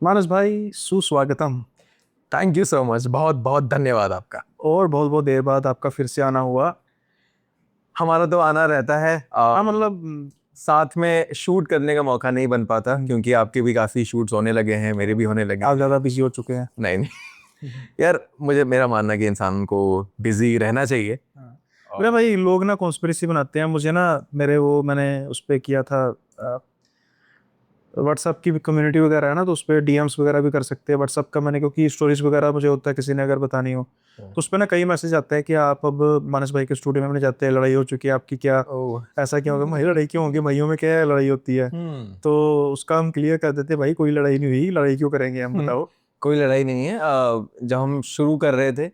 मानस भाई सुस्वागतम। Thank you so much. बहुत बहुत धन्यवाद आपका। और बहुत बहुत देर बाद आपका फिर से आना हुआ। हमारा तो आना रहता है। हाँ मतलब साथ में शूट करने का मौका नहीं बन पाता क्योंकि आपके भी काफ़ी शूट्स होने लगे हैं, मेरे भी होने लगे। आप ज़्यादा बिजी हो चुके हैं। नहीं नहीं यार, मुझे मेरा मानना है कि इंसान को बिजी रहना चाहिए। हाँ। मेरा और भाई लोग ना कॉन्स्पिरेसी बनाते हैं मुझे ना। मेरे वो मैंने उस पर किया था। व्हाट्सअप की कम्युनिटी वगैरह है ना, तो उस पर डीएम्स वगैरह भी कर सकते हैं व्हाट्सअप का। मैंने क्योंकि स्टोरीज वगैरह मुझे होता है किसी ने अगर बतानी हो तो उस पर ना कई मैसेज आते हैं कि आप अब मानस भाई के स्टूडियो में नहीं जाते, लड़ाई हो चुकी है आपकी क्या, ओह। ऐसा क्यों हो गया भाई, लड़ाई क्यों होगी, भाइयों में क्या लड़ाई होती है। हम्म। तो उसका हम क्लियर कर देते भाई, कोई लड़ाई नहीं हुई, लड़ाई क्यों करेंगे हम, बताओ। कोई लड़ाई नहीं है। जब हम शुरू कर रहे थे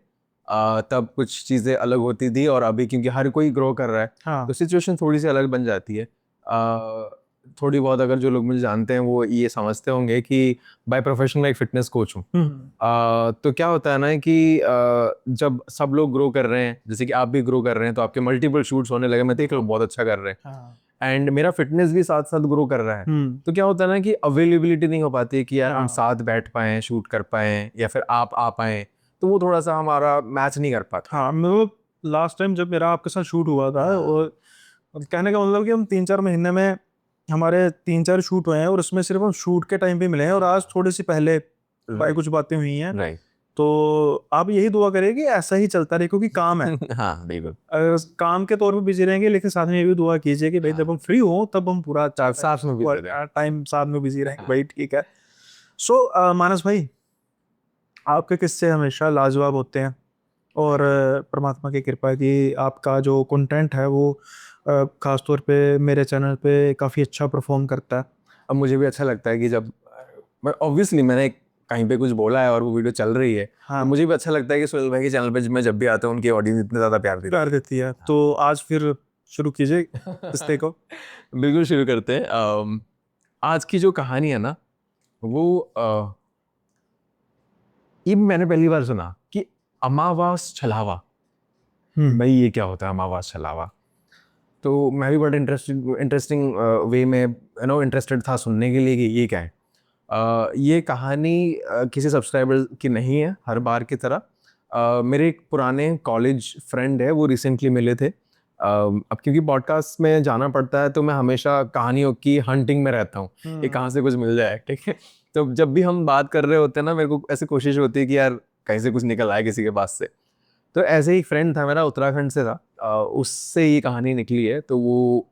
तब कुछ चीज़ें अलग होती थी, और अभी क्योंकि हर कोई ग्रो कर रहा है हाँ। तो सिचुएशन थोड़ी सी अलग बन जाती है। थोड़ी बहुत अगर जो लोग मुझे जानते हैं वो ये समझते होंगे कि बाय प्रोफेशन मैं एक फिटनेस कोच हूँ। तो क्या होता है ना कि जब सब लोग ग्रो कर रहे हैं, जैसे कि आप भी ग्रो कर रहे हैं, तो आपके मल्टीपल शूट्स होने लगे, मैं देख लो बहुत अच्छा कर रहे हैं, हाँ। एंड मेरा फिटनेस भी साथ साथ ग्रो कर रहा है। तो क्या होता है ना कि अवेलेबिलिटी नहीं हो पाती कि यार हम हाँ। साथ बैठ पाएं, शूट कर पाएं, या फिर आप आ पाएं, तो वो थोड़ा सा हमारा मैच नहीं कर पाता। हाँ मतलब लास्ट टाइम जब मेरा आपके साथ शूट हुआ था, और कहने का मतलब कि हम 3-4 महीने में हमारे 3-4 शूट हुए हैं, और उसमें सिर्फ हम शूट के टाइम पे मिले हैं, और आज थोड़ी सी पहले भाई कुछ बातें हुई हैं। राइट। तो आप यही दुआ करें कि ऐसा ही चलता रहे, क्योंकि काम है। हाँ बिल्कुल। अगर काम के तौर पे बिजी रहेंगे, लेकिन साथ में ये भी दुआ कीजिए कि भाई जब हाँ, हम फ्री हो तब हम पूरा साथ में भी दे रहे हैं। टाइम साथ में बिजी रहेंगे हाँ। भाई, ठीक है। सो मानस भाई, आपके किस्से हमेशा लाजवाब होते हैं, और परमात्मा की कृपा है कि आपका जो कंटेंट है वो खास तौर पे मेरे चैनल पे काफ़ी अच्छा परफॉर्म करता है। अब मुझे भी अच्छा लगता है कि जब ऑब्वियसली मैंने कहीं पे कुछ बोला है और वो वीडियो चल रही है, तो हाँ, मुझे भी अच्छा लगता है कि सुनील भाई के चैनल पे मैं जब भी आता हूँ उनकी ऑडियंस इतने ज़्यादा प्यार देती प्यार देती है। है। तो आज फिर शुरू कीजिए किस्से को। बिल्कुल शुरू करते हैं। आज की जो कहानी है ना, वो ये मैंने पहली बार सुना कि अमावास छलावा। हम्म। भाई ये क्या होता है अमावास छलावा? तो मैं भी बड़ा इंटरेस्टिंग वे में इंटरेस्टेड था सुनने के लिए कि ये क्या है। ये कहानी किसी सब्सक्राइबर की नहीं है हर बार की तरह। मेरे एक पुराने कॉलेज फ्रेंड है, वो रिसेंटली मिले थे। अब क्योंकि पॉडकास्ट में जाना पड़ता है तो मैं हमेशा कहानियों की हंटिंग में रहता हूँ, ये कहाँ से कुछ मिल जाए, ठीक है। तो जब भी हम बात कर रहे होते हैं ना, मेरे को ऐसी कोशिश होती है कि यार कहीं से कुछ निकल आए किसी के पास से। तो ऐसे ही फ्रेंड था मेरा, उत्तराखंड से था, उससे ये कहानी निकली है। तो वो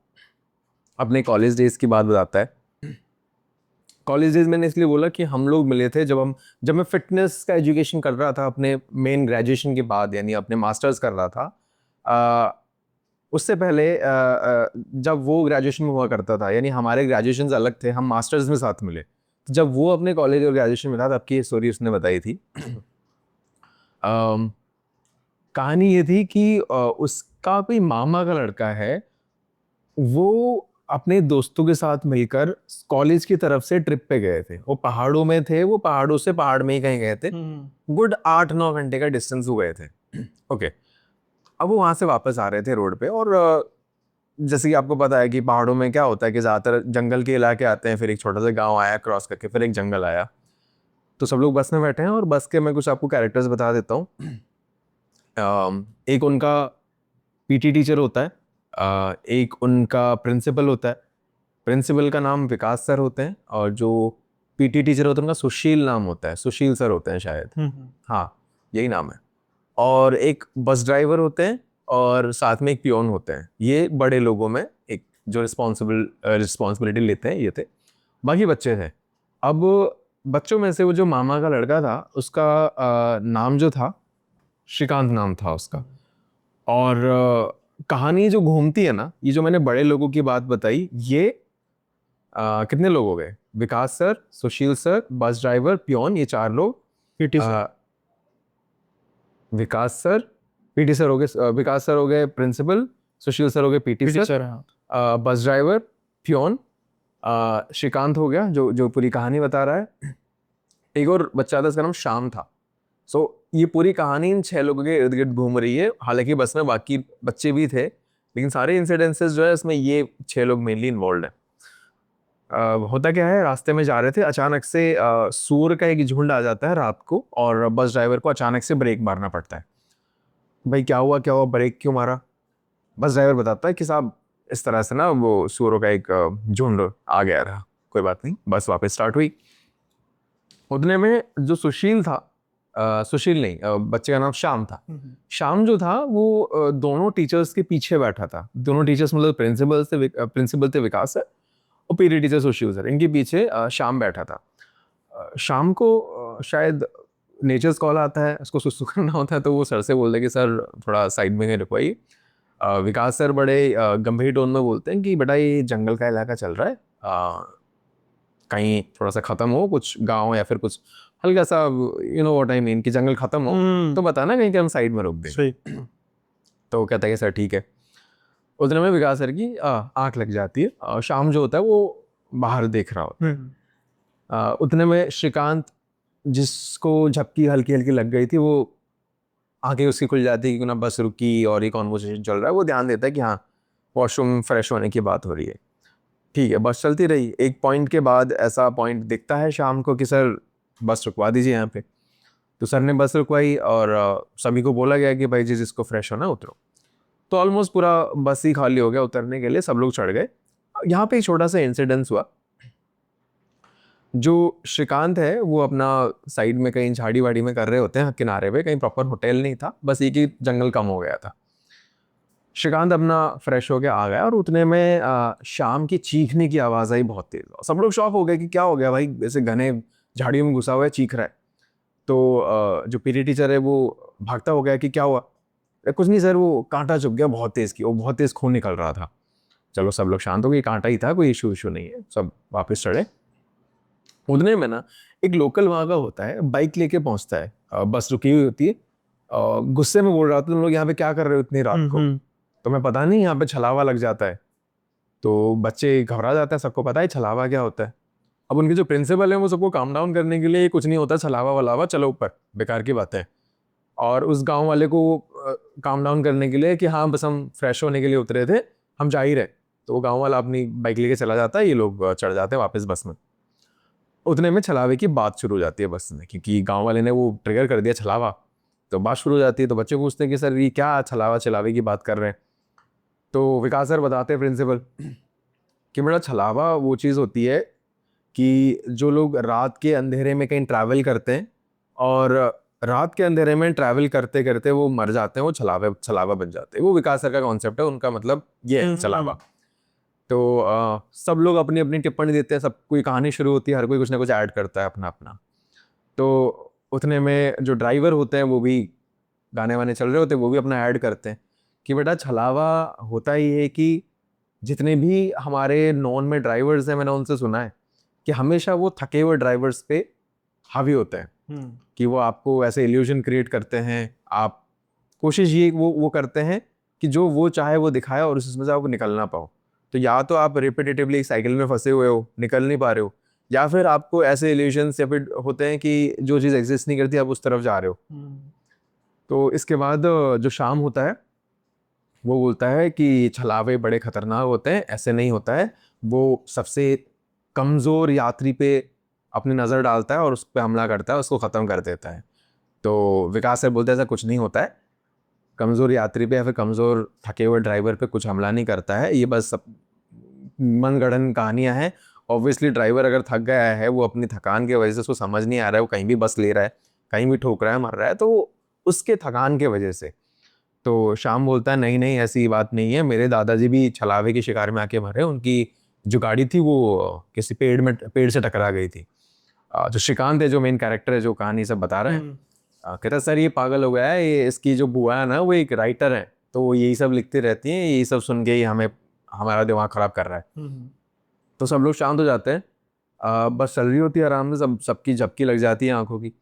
अपने कॉलेज डेज की बात बताता है। कॉलेज डेज मैंने इसलिए बोला कि हम लोग मिले थे जब मैं फिटनेस का एजुकेशन कर रहा था अपने मेन ग्रेजुएशन के बाद, यानी अपने मास्टर्स कर रहा था। उससे पहले जब वो ग्रेजुएशन में हुआ करता था, यानी हमारे ग्रेजुएशन अलग थे, हम मास्टर्स में साथ मिले। तो जब वो अपने कॉलेज और ग्रेजुएशन में था तब की ये स्टोरी उसने बताई थी। अम, कहानी ये थी कि उसका कोई मामा का लड़का है, वो अपने दोस्तों के साथ मिलकर कॉलेज की तरफ से ट्रिप पे गए थे। वो पहाड़ों में थे, वो पहाड़ों से पहाड़ में ही कहीं गए थे। गुड 8-9 घंटे का डिस्टेंस हो गए थे। ओके। अब वो वहां से वापस आ रहे थे रोड पे, और जैसे कि आपको पता है कि पहाड़ों में क्या होता है कि ज्यादातर जंगल के इलाके आते हैं, फिर एक छोटा सा गांव आया क्रॉस करके, फिर एक जंगल आया। तो सब लोग बस में बैठे हैं, और बस के मैं कुछ आपको कैरेक्टर्स बता देता हूँ। एक उनका पीटी टीचर होता है, एक उनका प्रिंसिपल होता है। प्रिंसिपल का नाम विकास सर होते हैं, और जो पीटी टीचर होता है उनका सुशील नाम होता है, सुशील सर होते हैं शायद। हाँ, यही नाम है। और एक बस ड्राइवर होते हैं, और साथ में एक पियोन होते हैं। ये बड़े लोगों में एक जो रिस्पॉन्सिबिलिटी लेते हैं ये थे। बाकी बच्चे थे। अब बच्चों में से वो जो मामा का लड़का था, उसका नाम जो था, श्रीकांत नाम था उसका। और कहानी जो घूमती है ना, ये जो मैंने बड़े लोगों की बात बताई, ये कितने लोग हो गए? Vikas sir, Sushil sir, bus driver, peon, ये 4 लोग। PT sir. अ, विकास सर, पीटी सर हो गए, विकास सर हो गए प्रिंसिपल, सुशील सर हो गए पीटी पीटी सर, सर, हाँ। बस ड्राइवर, पियोन, श्रीकांत हो गया जो जो पूरी कहानी बता रहा है। एक और बच्चा था, उसका नाम श्याम था। सो ये पूरी कहानी इन 6 लोगों के इर्द गिर्द घूम रही है। हालांकि बस में बाकी बच्चे भी थे, लेकिन सारे इंसिडेंसेस जो है इसमें ये 6 लोग मेनली इन्वॉल्व है। होता क्या है, रास्ते में जा रहे थे, अचानक से सूअर का एक झुंड आ जाता है रात को, और बस ड्राइवर को अचानक से ब्रेक मारना पड़ता है। भाई क्या हुआ क्या हुआ, ब्रेक क्यों मारा? बस ड्राइवर बताता है कि साहब इस तरह से ना वो सूअरों का एक झुंड आ गया था। कोई बात नहीं, बस वापस स्टार्ट हुई। उतने में जो सुशील था, सुशील नहीं, बच्चे का नाम श्याम था। श्याम जो था वो दोनों टीचर्स के पीछे बैठा था। दोनों टीचर्स मतलब प्रिंसिपल थे विकास सर, और पीटी टीचर सुशील सर, इनके पीछे श्याम बैठा था। शाम को शायद नेचर्स कॉल आता है, उसको सुसु करना होता है, तो वो सर से बोलते हैं कि सर थोड़ा साइड में कहीं रुकवाइए। विकास सर बड़े गंभीर टोन में बोलते हैं कि बेटा ये जंगल का इलाका चल रहा है, कहीं थोड़ा सा ख़त्म हो, कुछ गांव या फिर कुछ हल्का सा, you know what I mean, कि जंगल ख़त्म हो तो बताना, कहीं कि हम साइड में रुक दें। सही। तो वो कहता है कि सर ठीक है। उस दिन में विकास सर की आँख लग जाती है, और शाम जो होता है वो बाहर देख रहा होता है। उतने में श्रीकांत, जिसको झपकी हल्की हल्की लग गई थी, वो आंखें उसकी खुल जाती है कि ना बस रुकी और ये कॉन्वर्सेशन चल रहा है। वो ध्यान देता है कि हाँ वॉशरूम फ्रेश होने की बात हो रही है। ठीक है, बस चलती रही। एक पॉइंट के बाद ऐसा पॉइंट दिखता है शाम को कि सर बस रुकवा दीजिए यहाँ पे। तो सर ने बस रुकवाई, और सभी को बोला गया कि भाई जी जिसको फ्रेश होना उतरो। तो ऑलमोस्ट पूरा बस ही खाली हो गया उतरने के लिए, सब लोग चढ़ गए। यहाँ पे एक छोटा सा इंसिडेंस हुआ। जो श्रीकांत है वो अपना साइड में कहीं झाड़ी वाड़ी में कर रहे होते हैं किनारे पे, कहीं प्रॉपर होटल नहीं था, बस एक ही जंगल कम हो गया था। श्रीकांत अपना फ्रेश होके आ गया, और उतने में शाम की चीखने की आवाज़ आई बहुत तेज। सब लोग शॉक हो गए कि क्या हो गया भाई, ऐसे घने झाड़ियों में घुसा हुआ है, चीख रहा है। तो जो पीटी टीचर है वो भागता हो गया कि क्या हुआ। कुछ नहीं सर, वो कांटा चुभ गया बहुत तेज, की वो बहुत तेज खून निकल रहा था। चलो सब लोग शांत हो गए, कांटा ही था, कोई इशू इशू नहीं है, सब वापस चढ़े। उतने में ना एक लोकल वहाँ का होता है, बाइक लेके पहुंचता है, बस रुकी हुई होती है। गुस्से में बोल रहा था, तुम लोग यहाँ पे क्या कर रहे हो इतनी रात को, तुम्हें पता नहीं यहाँ पे छलावा लग जाता है। तो बच्चे घबरा जाते हैं, सबको पता है छलावा क्या होता है। अब उनके जो प्रिंसिपल है वो सबको काम डाउन करने के लिए, कुछ नहीं होता छलावा वलावा, चलो ऊपर, बेकार की बात है। और उस गांव वाले को काम डाउन करने के लिए कि हाँ बस हम फ्रेश होने के लिए उतरे थे, हम जा ही रहे। तो वो गांव वाला अपनी बाइक लेके चला जाता है, ये लोग चढ़ जाते हैं वापस बस में। उतने में छलावे की बात शुरू हो जाती है बस में, क्योंकि गांव वाले ने वो ट्रिगर कर दिया छलावा। तो बात शुरू हो जाती है, तो बच्चे पूछते हैं कि सर ये क्या छलावा छलावे की बात कर रहे हैं। तो विकास सर बताते हैं प्रिंसिपल कि मेरा छलावा वो चीज़ होती है कि जो लोग रात के अंधेरे में कहीं ट्रैवल करते हैं, और रात के अंधेरे में ट्रैवल करते करते वो मर जाते हैं, वो छलावा बन जाते हैं। वो विकास सर का कॉन्सेप्ट है, उनका मतलब ये है छलावा। तो सब लोग अपनी अपनी टिप्पणी देते हैं, सब कोई कहानी शुरू होती है, हर कोई कुछ ना कुछ ऐड करता है अपना अपना। तो उतने में जो ड्राइवर होते हैं वो भी, गाने वाने चल रहे होते हैं, वो भी अपना ऐड करते हैं कि बेटा छलावा होता ही है कि जितने भी हमारे नॉन में ड्राइवर्स हैं, मैंने उनसे सुना है कि हमेशा वो थके हुए ड्राइवर्स पे हावी होते हैं, कि वो आपको ऐसे इल्यूजन क्रिएट करते हैं। आप कोशिश ये वो करते हैं कि जो वो चाहे वो दिखाए, और उसमें से आप निकल ना पाओ। तो या तो आप रिपीटेटिवली साइकिल में फंसे हुए हो, निकल नहीं पा रहे हो, या फिर आपको ऐसे इल्यूजन्स या फिर होते हैं कि जो चीज़ एग्जिस्ट नहीं करती आप उस तरफ जा रहे हो। तो इसके बाद जो शाम होता है वो बोलता है कि छलावे बड़े खतरनाक होते हैं, ऐसे नहीं होता है। वो सबसे कमज़ोर यात्री पे अपनी नज़र डालता है और उस पर हमला करता है, उसको ख़त्म कर देता है। तो विकास सर बोलते हैं ऐसा कुछ नहीं होता है, कमज़ोर यात्री पे या फिर कमज़ोर थके हुए ड्राइवर पे कुछ हमला नहीं करता है, ये बस सब मनगढ़ंत कहानियाँ हैं। ऑब्वियसली ड्राइवर अगर थक गया है, वो अपनी थकान की वजह से उसको समझ नहीं आ रहा है, वो कहीं भी बस ले रहा है, कहीं भी ठोक रहा है, मर रहा है, तो उसके थकान के वजह से। तो श्याम बोलता है नहीं नहीं ऐसी बात नहीं है, मेरे दादाजी भी छलावे की शिकार में आके मरे, उनकी जो गाड़ी थी वो किसी पेड़ से टकरा गई थी। जो श्रीकांत है, जो मेन कैरेक्टर है, जो कहानी सब बता रहे हैं, कहता सर ये पागल हो गया है, ये इसकी जो बुआ है ना वो एक राइटर है, तो वो यही सब लिखती रहती हैं, यही सब सुन के ही हमें हमारा दिमाग खराब कर रहा है। तो सब लोग शांत हो जाते हैं। बस चल रही होती है आराम से, सबकी झपकी लग जाती है आंखों की।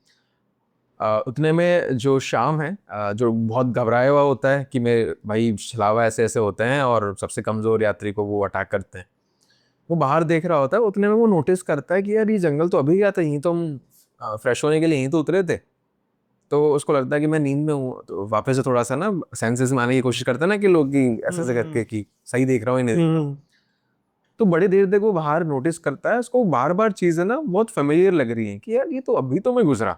उतने में जो शाम है, जो बहुत घबराया हुआ होता है कि मैं भाई छलावा ऐसे ऐसे होते हैं और सबसे कमज़ोर यात्री को वो अटैक करते हैं, वो बाहर देख रहा होता है। उतने में वो नोटिस करता है कि यार ये जंगल तो अभी गया था, यहीं तो हम फ्रेश होने के लिए यहीं तो उतरे थे। तो उसको लगता है कि मैं नींद में हूँ, तो वापस से थोड़ा सा ना सेंसेस में आने की कोशिश करता है ना कि लोग, कि ऐसे ऐसे करके कि सही देख रहा हूँ या नहीं। तो बड़ी देर तक वो बाहर नोटिस करता है, उसको बार बार चीजें ना बहुत फेमिलियर लग रही हैं कि यार ये तो अभी तो मैं गुजरा,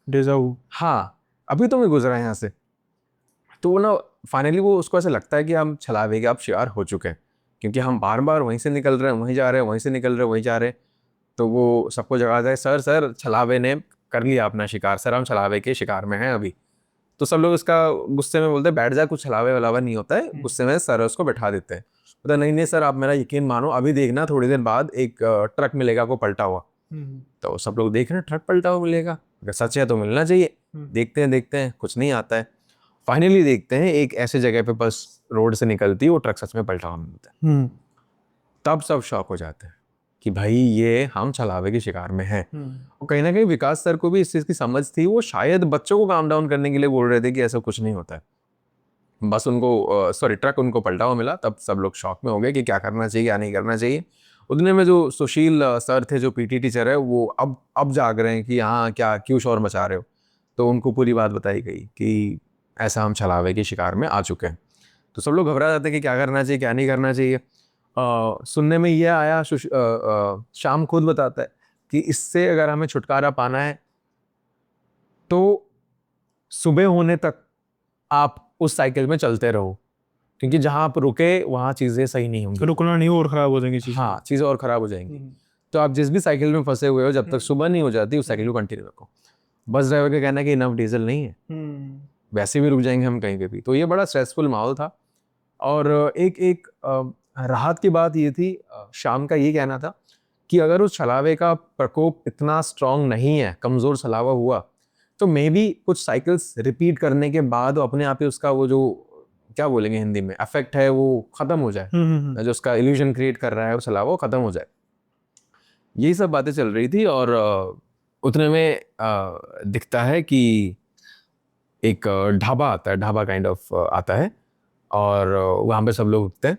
डेजा वू। हाँ अभी तो मैं गुजरा यहाँ से। तो ना फाइनली वो उसको ऐसा लगता है कि हम छलावे के अब शिकार हो चुके हैं, क्योंकि हम बार बार वहीं से निकल रहे हैं, वहीं जा रहे हैं, वहीं से निकल रहे हैं, वहीं जा रहे हैं। तो वो सबको जगाता है, सर सर छलावे ने कर लिया अपना शिकार, सर हम छलावे के शिकार में हैं अभी। तो सब लोग उसका गुस्से में बोलते हैं बैठ जा, कुछ छलावे वलावा नहीं होता है। गुस्से में सर उसको बैठा देते हैं, बोलता नहीं नहीं सर आप मेरा यकीन मानो, अभी देखना थोड़ी देर बाद एक ट्रक मिलेगा को पलटा हुआ। तो सब लोग देख रहे हैं ट्रक पलटा हुआ मिलेगा, अगर सच है तो मिलना चाहिए। देखते हैं कुछ नहीं आता है। फाइनली देखते हैं एक ऐसे जगह पे बस रोड से निकलती है, वो ट्रक सच में पलटा हुआ मिलता है। तब सब शॉक हो जाते हैं कि भाई ये हम छलावे के शिकार में हैं। और कहीं ना कहीं विकास सर को भी इस चीज़ की समझ थी, वो शायद बच्चों को काम डाउन करने के लिए बोल रहे थे कि ऐसा कुछ नहीं होता है, बस उनको ट्रक उनको पलटा हुआ मिला। तब सब लोग शॉक में हो गए कि क्या करना चाहिए क्या नहीं करना चाहिए। उतने में जो सुशील सर थे, जो पीटी टीचर है, वो अब जाग रहे हैं कि हाँ क्या क्यों शोर मचा रहे हो। तो उनको पूरी बात बताई गई कि ऐसा हम छलावे के शिकार में आ चुके हैं। तो सब लोग घबरा जाते हैं कि क्या करना चाहिए क्या नहीं करना चाहिए। सुनने में ये आया, शाम खुद बताता है कि इससे अगर हमें छुटकारा पाना है तो सुबह होने तक आप उस साइकिल में चलते रहो, क्योंकि जहां आप रुके वहां चीजें सही नहीं होंगी, रुकना नहीं और खराब हो जाएंगी चीज़। हाँ चीजें और खराब हो जाएंगी। तो आप जिस भी साइकिल में फंसे हुए हो, जब तक सुबह नहीं हो जाती उस साइकिल को कंटिन्यू रखो। बस ड्राइवर का कहना है कि इनफ डीजल नहीं है, वैसे भी रुक जाएंगे हम कहीं पे भी। तो ये बड़ा स्ट्रेसफुल माहौल था। और एक एक राहत की बात ये थी, शाम का ये कहना था कि अगर उस छलावे का प्रकोप इतना स्ट्रांग नहीं है, कमज़ोर छलावा हुआ, तो मे बी कुछ साइकिल्स रिपीट करने के बाद अपने आप ही उसका वो जो क्या बोलेंगे हिंदी में इफेक्ट है वो ख़त्म हो जाए, जो उसका इल्यूजन क्रिएट कर रहा है वो छलावा, वो ख़त्म हो जाए। यही सब बातें चल रही थी। और उतने में दिखता है कि एक ढाबा आता है, ढाबा काइंड ऑफ आता है, और वहाँ पे सब लोग उठते हैं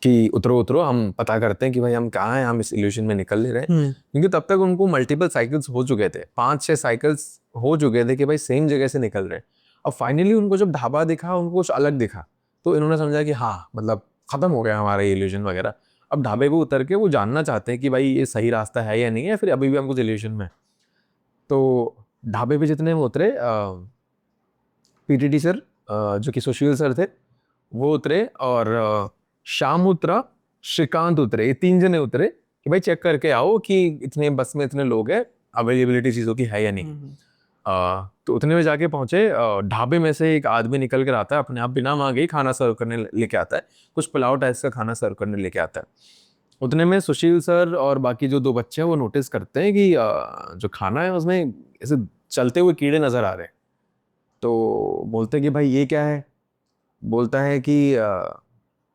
कि उतरो उतरो, हम पता करते हैं कि भाई हम कहाँ हैं, हम इस इल्यूशन में निकल ले रहे हैं। क्योंकि तब तक उनको मल्टीपल साइकिल्स हो चुके थे, 5-6 साइकिल्स हो चुके थे कि भाई सेम जगह से निकल रहे हैं। और फाइनली उनको जब ढाबा दिखा, उनको कुछ अलग दिखा, तो इन्होंने समझा कि हाँ मतलब खत्म हो गया हमारा इल्यूशन वगैरह। अब ढाबे पे उतर के वो जानना चाहते हैं कि भाई ये सही रास्ता है या नहीं है, फिर अभी भी हम कुछ इल्यूशन में। तो ढाबे पे जितने वो उतरे, पीटीटी सर जो कि सुशील सर थे वो उतरे, और शाम उतरा, श्रीकांत उतरे, ये 3 जने उतरे कि भाई चेक करके आओ कि इतने बस में इतने लोग हैं, अवेलेबिलिटी चीज़ों की है या नहीं। तो उतने में जाके पहुंचे। ढाबे में से एक आदमी निकल कर आता है, अपने आप बिना मांगे ही खाना सर्व करने लेके आता है, कुछ पुलाव टाइप का खाना सर्व करने लेके आता है। उतने में सुशील सर और बाकी जो 2 बच्चे हैं वो नोटिस करते हैं कि जो खाना है उसमें ऐसे चलते हुए कीड़े नजर आ रहे हैं। तो बोलते हैं कि भाई ये क्या है। बोलता है कि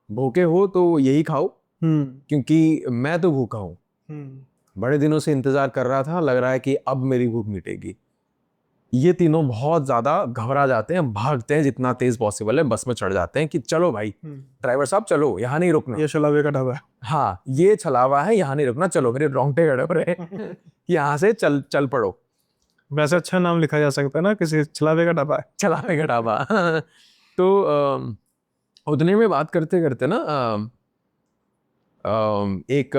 भूखे हो तो यही खाओ, क्योंकि मैं तो भूखा हूँ, बड़े दिनों से इंतजार कर रहा था, लग रहा है कि अब मेरी भूख मिटेगी। ये तीनों बहुत ज्यादा घबरा जाते हैं, भागते हैं जितना तेज पॉसिबल है, बस में चढ़ जाते हैं कि चलो भाई ड्राइवर साहब चलो, यहाँ नहीं रुकना, ये छलावे का ढाबा है। हाँ ये छलावा है, यहाँ नहीं रुकना, चलो। मेरे रोंगटे खड़े हो रहे हैं कि यहाँ से चल पड़ो। वैसे अच्छा नाम लिखा जा सकता है ना, किसी छलावे का ढाबा है। छलावे का ढाबा तो उतने में बात करते करते ना एक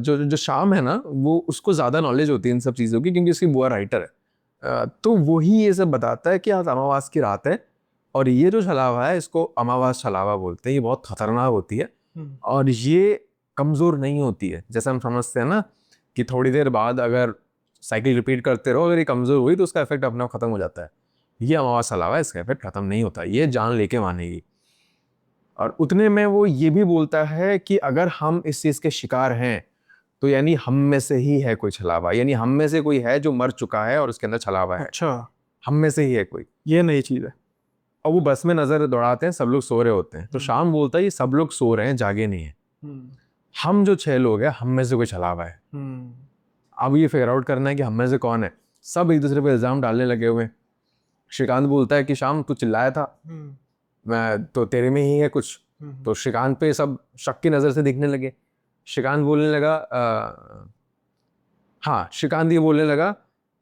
जो शाम है ना, वो उसको ज़्यादा नॉलेज होती है इन सब चीज़ों की, क्योंकि उसकी बुआ राइटर है। तो वही ये सब बताता है कि आज अमावास की रात है, और ये जो छलावा है इसको अमावास छलावा बोलते हैं। ये बहुत खतरनाक होती है, और ये कमज़ोर नहीं होती है जैसा हम समझते हैं ना, कि थोड़ी देर बाद अगर साइकिल रिपीट करते रहो, अगर ये कमज़ोर हुई तो उसका इफेक्ट अपने आप ख़त्म हो जाता है। ये अमावास छलावा है, इसका इफेक्ट ख़त्म नहीं होता, ये जान लेके मानेगी। और उतने में वो ये भी बोलता है कि अगर हम इस चीज़ के शिकार हैं तो यानी हम में से ही है कोई छलावा, यानी हम में से कोई है जो मर चुका है और उसके अंदर छलावा है। अच्छा, हम में से ही है कोई, ये नई चीज़ है। और वो बस में नजर दौड़ाते हैं, सब लोग सो रहे होते हैं। तो शाम बोलता है ये सब लोग सो रहे हैं, जागे नहीं है, हम जो 6 लोग हैं हम में से कोई छलावा है। अब ये फिगर आउट करना है कि हम में से कौन है। सब एक दूसरे पे इल्जाम डालने लगे हुए हैं। श्रीकांत बोलता है कि शाम तू चिल्लाया था, मैं तो तेरे में ही है कुछ। तो श्रीकांत पे सब शक की नज़र से देखने लगे। श्रीकांत बोलने लगा हाँ, श्रीकांत ये बोलने लगा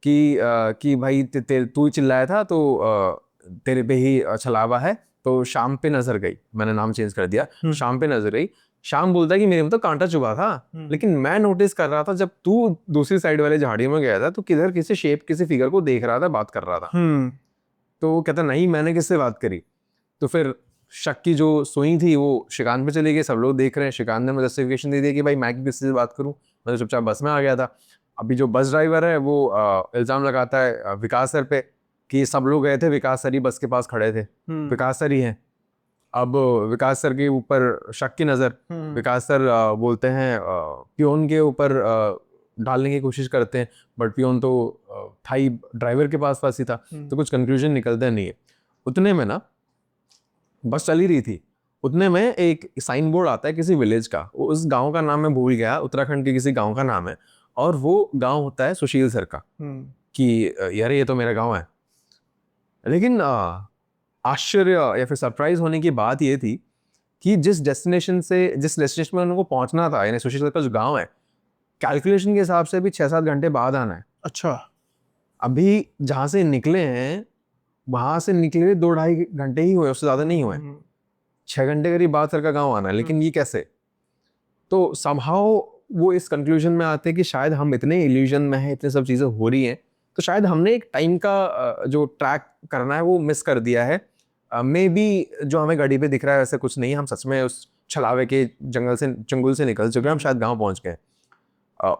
कि भाई तू चिल्लाया था तो तेरे पे ही छलावा है। तो शाम पे नजर गई, मैंने नाम चेंज कर दिया, शाम पे नजर गई। शाम बोलता है कि मेरे में तो कांटा चुभा था, लेकिन मैं नोटिस कर रहा था जब तू दूसरी साइड वाले झाड़ियों में गया था तो किधर किसी शेप किसी फिगर को देख रहा था, बात कर रहा था। तो वो कहता नहीं मैंने किससे बात करी। तो फिर शक की जो सुई थी वो शिकांत पे चली गई, सब लोग देख रहे हैं। शिकांत ने मुझे जस्टिफिकेशन दे दिया कि भाई मैं किससे से बात करूं, मैं तो चुपचाप बस में आ गया था। अभी जो बस ड्राइवर है वो इल्ज़ाम लगाता है विकास सर पे कि सब लोग गए थे, विकास सर ही बस के पास खड़े थे, विकास सर ही हैं। अब विकास सर के ऊपर शक की नज़र, विकास सर बोलते हैं पियोन के ऊपर डालने की कोशिश करते हैं, बट पियोन तो था ही ड्राइवर के पास ही था, तो कुछ कंक्लूजन निकलता नहीं है। उतने में ना बस चल ही रही थी, उतने में एक साइन बोर्ड आता है किसी विलेज का, उस गांव का नाम मैं भूल गया, उत्तराखंड के किसी गांव का नाम है, और वो गांव होता है सुशील सर का। कि यार ये तो मेरा गांव है। लेकिन आश्चर्य या फिर सरप्राइज होने की बात ये थी कि जिस डेस्टिनेशन में उनको पहुंचना था, यानी सुशील सर का जो गांव है, कैलकुलेशन के हिसाब से भी 6-7 घंटे बाद आना है। अच्छा। अभी जहाँ से निकले हैं वहां से निकले 2-2.5 घंटे ही हुए, उससे ज्यादा नहीं हुए। 6 घंटे करीब बाद सर का गाँव आना है, लेकिन ये कैसे? तो समहाउ वो इस कंक्लूजन में आते हैं कि शायद हम इतने इल्यूजन में हैं, इतने सब चीजें हो रही हैं, तो शायद हमने एक टाइम का जो ट्रैक करना है वो मिस कर दिया है। मे बी जो हमें गाड़ी पे दिख रहा है वैसे कुछ नहीं, हम सच में उस छलावे के चंगुल से निकल चुके हैं, हम शायद गांव पहुंच गए।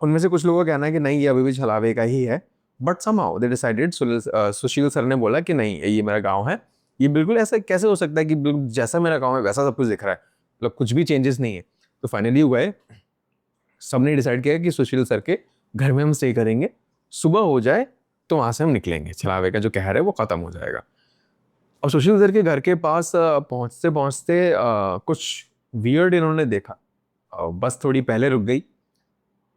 उनमें से कुछ लोगों का कहना है कि नहीं ये अभी भी छलावे का ही है, but somehow they decided, Sushil sir ने बोला कि नहीं ये मेरा गाँव है। ये बिल्कुल ऐसा कैसे हो सकता है कि बिल्कुल जैसा मेरा गाँव है वैसा सब कुछ दिख रहा है, मतलब कुछ भी चेंजेस नहीं है। तो फाइनली हुआ है, सबने डिसाइड किया कि सुशील सर के घर में हम स्टे करेंगे, सुबह हो जाए तो वहां से हम निकलेंगे, छलावे का जो कहर है वो खत्म हो जाएगा। और सुशील सर के घर के पास पहुंचते पहुंचते कुछ वियर्ड इन्होंने देखा। बस थोड़ी पहले रुक गई।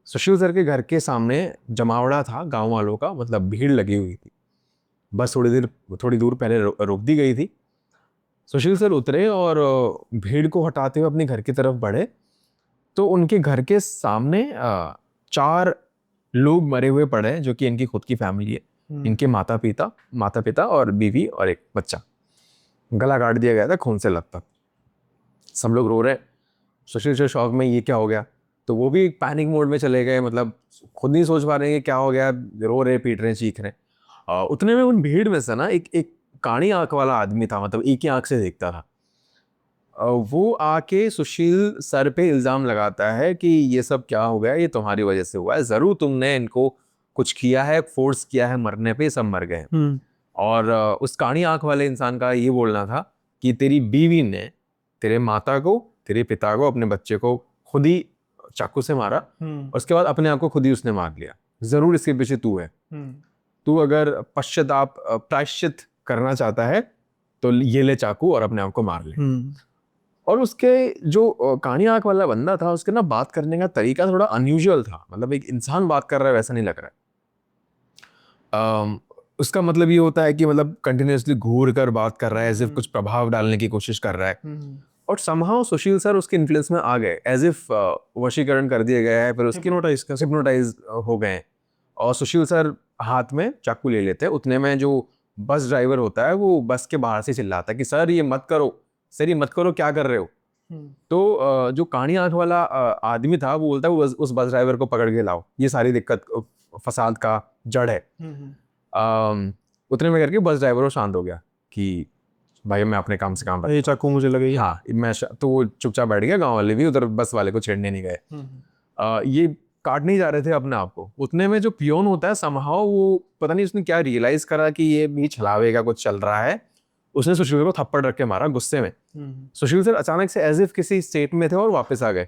सुशील सर के घर के सामने जमावड़ा था गांव वालों का, मतलब भीड़ लगी हुई थी। बस थोड़ी दूर पहले रोक दी गई थी। सुशील सर उतरे और भीड़ को हटाते हुए अपने घर की तरफ बढ़े, तो उनके घर के सामने 4 लोग मरे हुए पड़े हैं, जो कि इनकी खुद की फैमिली है। इनके माता पिता और बीवी और एक बच्चा। गला काट दिया गया था खून से लथपथ। सब लोग रो रहे हैं। सुशील सर शौक में ये क्या हो गया, तो वो भी पैनिक मोड में चले गए, मतलब खुद नहीं सोच पा रहे हैं कि क्या हो गया, रो रहे पीट रहे चीख रहे। उतने में उन भीड़ में से ना एक काणी आंख वाला आदमी था, मतलब एक ही आंख से देखता था। वो आके सुशील सर पे इल्ज़ाम लगाता है कि ये सब क्या हो गया, ये तुम्हारी वजह से हुआ है, ज़रूर तुमने इनको कुछ किया है, फोर्स किया है मरने पे, सब मर गए। और उस काणी आंख वाले इंसान का ये बोलना था कि तेरी बीवी ने तेरे माता को, तेरे पिता को, अपने बच्चे को खुद ही चाकू से मारा, और उसके बाद अपने आप को खुद ही उसने मार लिया, ज़रूर इसके पीछे तू है। तू अगर प्रायश्चित करना चाहता है तो ये ले चाकू और अपने आप को मार ले। और उसके जो कानी आंख वाला बंदा था, उसके ना बात करने का तरीका थोड़ा अनयूजुअल था, मतलब एक इंसान बात कर रहा है वैसा नहीं लग रहा है। उसका मतलब ये होता है कि मतलब कंटिन्यूअसली घूर कर बात कर रहा है, एज इफ कुछ प्रभाव डालने की कोशिश कर रहा है। और समहाउ सुशील सर उसके इन्फ्लुएंस में आ गए, एज इफ वशीकरण कर दिया गया है, फिर उसकी हिप्नोटाइज हो गए। और सुशील सर हाथ में चाकू ले लेते हैं। उतने में जो बस ड्राइवर होता है वो बस के बाहर से चिल्लाता है कि सर ये मत करो, सर ये मत करो, क्या कर रहे हो। तो जो कानी आंख वाला आदमी था वो बोलता है उस बस ड्राइवर को पकड़ के लाओ, ये सारी दिक्कत फसाद का जड़ है। उतने में करके बस ड्राइवर वो शांत हो गया कि भाई मैं अपने काम से काम ये चाकू मुझे लगे। हाँ तो वो चुपचाप बैठ गया। गाँव वाले भी उधर बस वाले को छेड़ने नहीं गए। ये काट नहीं जा रहे थे अपने आप को। उतने में जो पियोन होता है समहाउ वो पता नहीं उसने क्या रियलाइज करा कि ये भी छलावे का कुछ चल रहा है, उसने सुशील को थप्पड़ रख के मारा गुस्से में। सुशील सर अचानक से एज इफ किसी स्टेट में थे और वापस आ गए।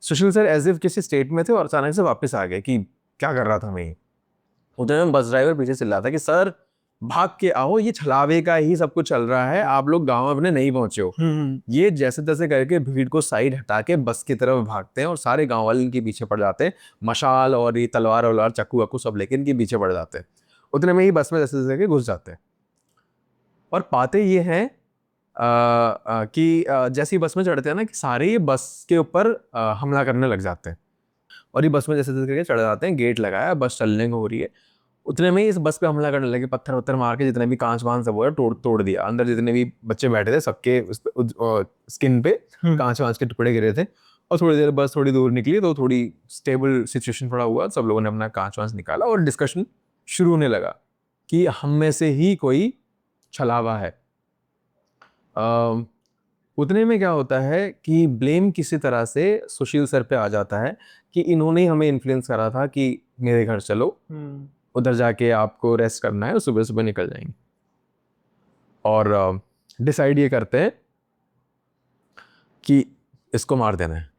सुशील सर एज इफ किसी स्टेट में थे और अचानक से वापस आ गए कि क्या कर रहा था मैं। उतने में बस ड्राइवर पीछे चिल्लाता कि सर भाग के आओ, ये छलावे का ही सब कुछ चल रहा है, आप लोग गांव अपने नहीं पहुंचे हो। ये जैसे तैसे करके भीड़ को साइड हटा के बस की तरफ भागते हैं और सारे गांव वाले इनके पीछे पड़ जाते हैं, मशाल और ये तलवार वलवार चाकू वाकू सब लेके इनके पीछे पड़ जाते हैं। उतने में ही बस में जैसे तैसे करके घुस जाते हैं। और पाते ये हैं कि जैसे ही बस में चढ़ते हैं ना कि सारे ये बस के ऊपर हमला करने लग जाते हैं। और ये बस में जैसे तैसे करके चढ़ जाते हैं, गेट लगाया, बस चलने को हो रही है। उतने में ही इस बस पे हमला करने लगे, पत्थर वत्थर मार के जितने भी कांच वांच सब हुआ तोड़ तोड़ दिया, अंदर जितने भी बच्चे बैठे थे सबके स्किन पे कांच वांच के टुकड़े गिरे थे। और थोड़ी देर बस थोड़ी दूर निकली तो थोड़ी स्टेबल सिचुएशन थोड़ा हुआ, सब लोगों ने अपना कांच वांच निकाला और डिस्कशन शुरू होने लगा कि हम में से ही कोई छलावा है। उतने में क्या होता है कि ब्लेम किसी तरह से सुशील सर पे आ जाता है कि इन्होंने ही हमें इन्फ्लुएंस करा था कि मेरे घर चलो, उधर जाके आपको रेस्ट करना है और सुबह सुबह निकल जाएंगे। और डिसाइड ये करते हैं कि इसको मार देना है,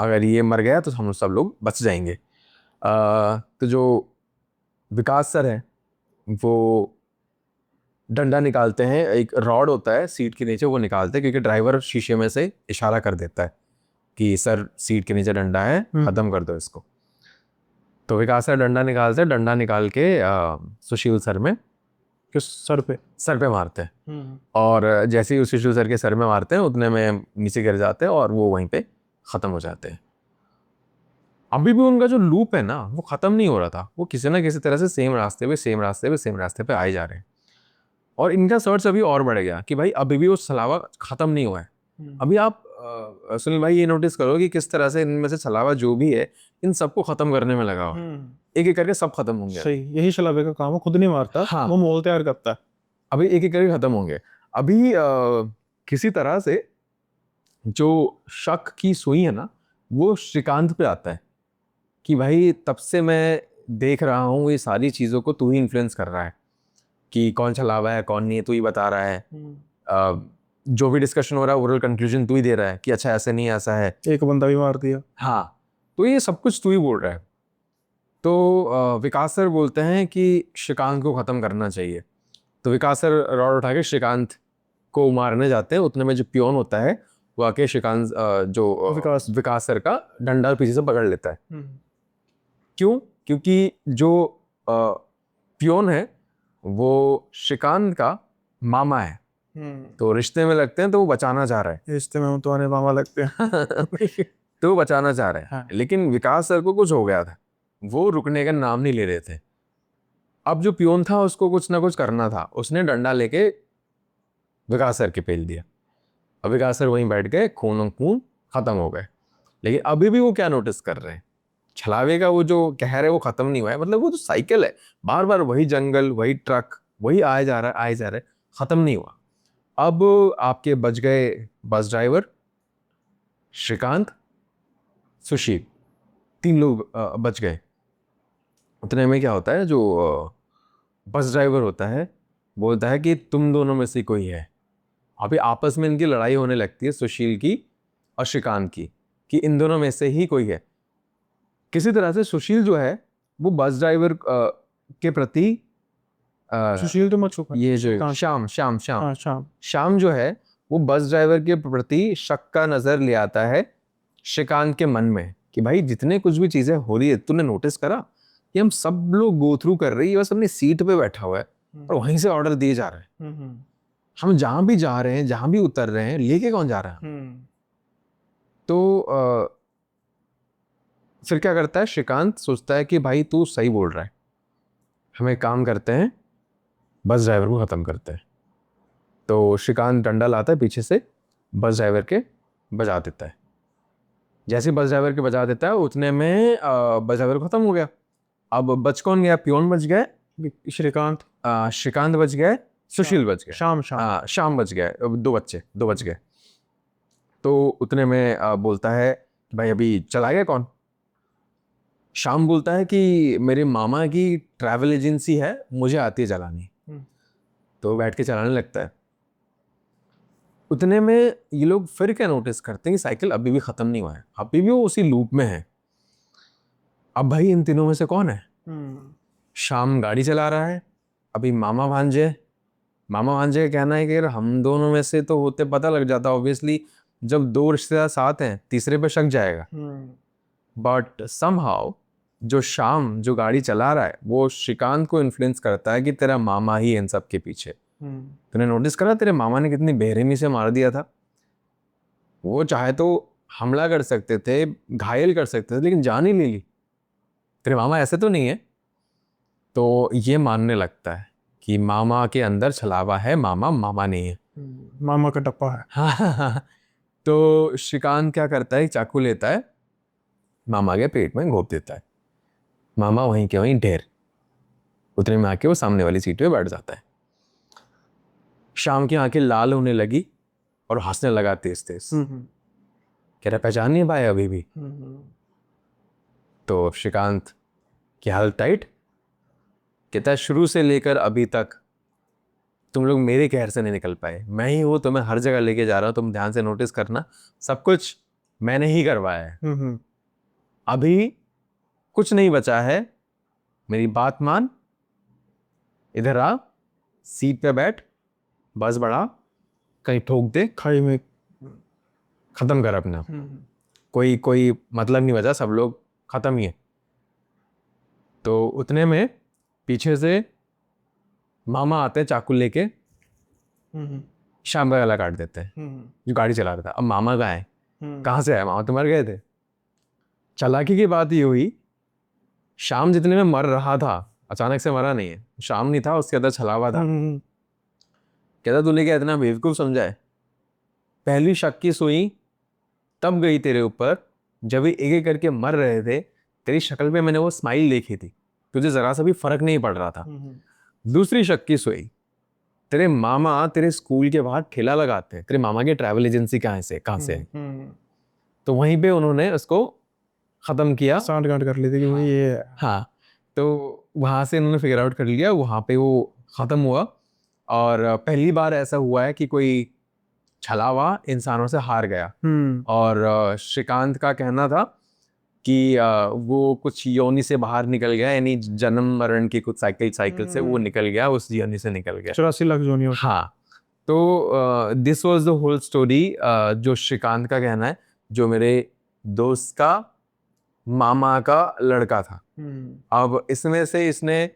अगर ये मर गया तो हम सब लोग बच जाएंगे। तो जो विकास सर है वो डंडा निकालते हैं, एक रॉड होता है सीट के नीचे, वो निकालते हैं क्योंकि ड्राइवर शीशे में से इशारा कर देता है कि सर सीट के नीचे डंडा है, खत्म कर दो इसको। तो विकास सर डंडा निकालते हैं, डंडा निकाल के सुशील सर में किस सर पे मारते हैं। और जैसे ही सुशील सर के सर में मारते हैं उतने में नीचे गिर जाते हैं और वो वहीं पे खत्म हो जाते हैं। अभी भी उनका जो लूप है ना वो खत्म नहीं हो रहा था, वो किसी ना किसी तरह से सेम रास्ते पे आए जा रहे हैं। और इनका सर्च अभी और बढ़ गया कि भाई अभी भी वो छलावा खत्म नहीं हुआ है। अभी आप सुनील भाई ये नोटिस करो कि किस तरह से इनमें से छलावा जो भी है इन सबको खत्म करने में लगा हुआ है। एक एक करके सब खत्म होंगे। सही, यही शलाबे का काम है, खुद नहीं मारता। हाँ, वो माहौल तैयार करता है। अभी एक एक करके खत्म होंगे। अभी किसी तरह से जो शक की सुई है ना वो श्रीकांत पे आता है कि भाई तब से मैं देख रहा हूँ ये सारी चीज़ों को तू ही इन्फ्लुएंस कर रहा है कि कौन छलावा है कौन नहीं है, तू ही बता रहा है। जो भी डिस्कशन हो रहा है ओरल कंक्लूजन तू ही दे रहा है कि अच्छा ऐसे नहीं ऐसा है, एक बंदा भी मार दिया। हाँ, तो ये सब कुछ तू ही बोल रहा है। तो विकास सर बोलते हैं कि श्रीकांत को ख़त्म करना चाहिए। तो विकास सर रॉड उठा के श्रीकांत को मारने जाते हैं। उतने में जो पियोन होता है वो आके श्रीकांत जो विकास सर का डंडा पीछे से पकड़ लेता है। क्यों? क्योंकि जो पियोन है वो श्रीकांत का मामा है, तो रिश्ते में लगते हैं, तो वो बचाना चाह रहा है। रिश्ते में तो आने मामा लगते हैं। तो वो बचाना चाह रहे हैं। हाँ। लेकिन विकास सर को कुछ हो गया था, वो रुकने का नाम नहीं ले रहे थे। अब जो पियोन था उसको कुछ ना कुछ करना था, उसने डंडा लेके विकास सर के पेल दिया। अब विकास सर वहीं बैठ गए, खून खत्म हो गए। लेकिन अभी भी वो क्या नोटिस कर रहे हैं, छलावे का वो जो कहर है वो खत्म नहीं हुआ है। मतलब वो जो साइकिल है बार बार वही जंगल वही ट्रक वही आए जा रहा है, खत्म नहीं हुआ। अब आपके बच गए बस ड्राइवर, श्रीकांत, सुशील, 3 लोग बच गए। उतने में क्या होता है, जो बस ड्राइवर होता है बोलता है कि तुम दोनों में से कोई है। अभी आपस में इनकी लड़ाई होने लगती है सुशील की और श्रीकांत की कि इन दोनों में से ही कोई है। किसी तरह से सुशील जो है वो बस ड्राइवर के प्रति सुशील तो मत चुका। ये जो शाम शाम जो है वो बस ड्राइवर के प्रति शक का नजर ले आता है श्रीकांत के मन में कि भाई जितने कुछ भी चीजें हो रही है तूने नोटिस करा कि हम सब लोग गो थ्रू कर रही है, बस अपनी सीट पे बैठा हुआ है और वहीं से ऑर्डर दिए जा रहे हैं। हम जहां भी जा रहे हैं जहां भी उतर रहे हैं लेके कौन जा रहा है। तो फिर क्या करता है श्रीकांत, सोचता है कि भाई तू सही बोल रहा है, हम एक काम करते हैं बस ड्राइवर को ख़त्म करते हैं। तो श्रीकांत डंडा लाता है पीछे से, बस ड्राइवर के बजा देता है। जैसे बस ड्राइवर के बजा देता है उतने में बस ड्राइवर खत्म हो गया। अब बच कौन गया? पियोन बच गए, श्रीकांत बच गए, सुशील बच गए, शाम बच गए, 2 बच गए। तो उतने में बोलता है भाई अभी चला गया कौन? शाम बोलता है कि मेरे मामा की ट्रैवल एजेंसी है, मुझे आती है चलानी। तो बैठ के चलाने लगता है। उतने में ये लोग फिर क्या नोटिस करते हैं कि साइकिल अभी भी खत्म नहीं हुआ है, अभी भी वो उसी लूप में है। अब भाई इन तीनों में से कौन है? शाम गाड़ी चला रहा है, अभी मामा भांजे का कहना है कि यार हम दोनों में से तो होते पता लग जाता ऑब्वियसली, जब 2 रिश्तेदार साथ हैं तीसरे पे शक जाएगा। बट समहाउ जो शाम जो गाड़ी चला रहा है वो श्रीकांत को इन्फ्लुएंस करता है कि तेरा मामा ही इन सब के पीछे। तूने नोटिस करा तेरे मामा ने कितनी बेरहमी से मार दिया था? वो चाहे तो हमला कर सकते थे, घायल कर सकते थे, लेकिन जान ही ले ली। तेरे मामा ऐसे तो नहीं है। तो ये मानने लगता है कि मामा के अंदर छलावा है, मामा मामा नहीं है। मामा का टप्पा है। हाँ। तो श्रीकांत क्या करता है, चाकू लेता है, मामा के पेट में घोंप देता है। मामा वहीं के वहीं ढेर। उतने में आके वो सामने वाली सीट पे बैठ जाता है। शाम की आंखें लाल होने लगी और हंसने लगा तेज तेज। कह रहा पहचान नहीं पाया अभी भी। तो श्रीकांत की हालत टाइट। कहता है शुरू से लेकर अभी तक तुम लोग मेरे कहर से नहीं निकल पाए। मैं ही हूँ तुम्हें हर जगह लेके जा रहा हूँ, तुम ध्यान से नोटिस करना, सब कुछ मैंने ही करवाया है। अभी कुछ नहीं बचा है, मेरी बात मान, इधर आ, सीट पे बैठ, बस बढ़ा, कहीं ठोक दे, खाई में। खत्म कर अपना। कोई कोई मतलब नहीं बचा, सब लोग खत्म ही है। तो उतने में पीछे से मामा आते हैं चाकू लेके, श्याम का गला काट देते हैं, जो गाड़ी चला रहा था। अब मामा कहाँ है, कहाँ से आए मामा, तो मर गए थे। चालाकी की बात ये हुई, शाम जितने में मर रहा था, अचानक से मरा नहीं है, शाम नहीं था, उसके अंदर छलावा था। कहता तूने क्या इतना बेवकूफ समझा है, पहली शक की सुई तब गई तेरे ऊपर जब ये एक एक करके मर रहे थे, तेरी शक्ल पे मैंने वो स्माइल देखी थी, तुझे जरा सा भी फर्क नहीं पड़ रहा था। दूसरी शक की सुई, तेरे मामा तेरे स्कूल के बाहर ठेला लगाते हैं, तेरे मामा की ट्रैवल एजेंसी कहाँ से है? तो वहीं पे उन्होंने उसको खत्म किया, सांठ गांठ कर ली थी कि भाई ये है। हाँ। तो वहां से इन्होंने फिगर आउट कर लिया, वहां पे वो खत्म हुआ। और पहली बार ऐसा हुआ है कि कोई छलावा इंसानों से हार गया। और श्रीकांत का कहना था कि वो कुछ योनि से बाहर निकल गया, यानी जन्म मरण की कुछ साइकिल से वो निकल गया, उस योनि से निकल गया। 84 लाख जोनियों। हाँ। तो this was the whole story, जो श्रीकांत का कहना है, जो मेरे दोस्त का मामा का लड़का था। अब इसमें से इसने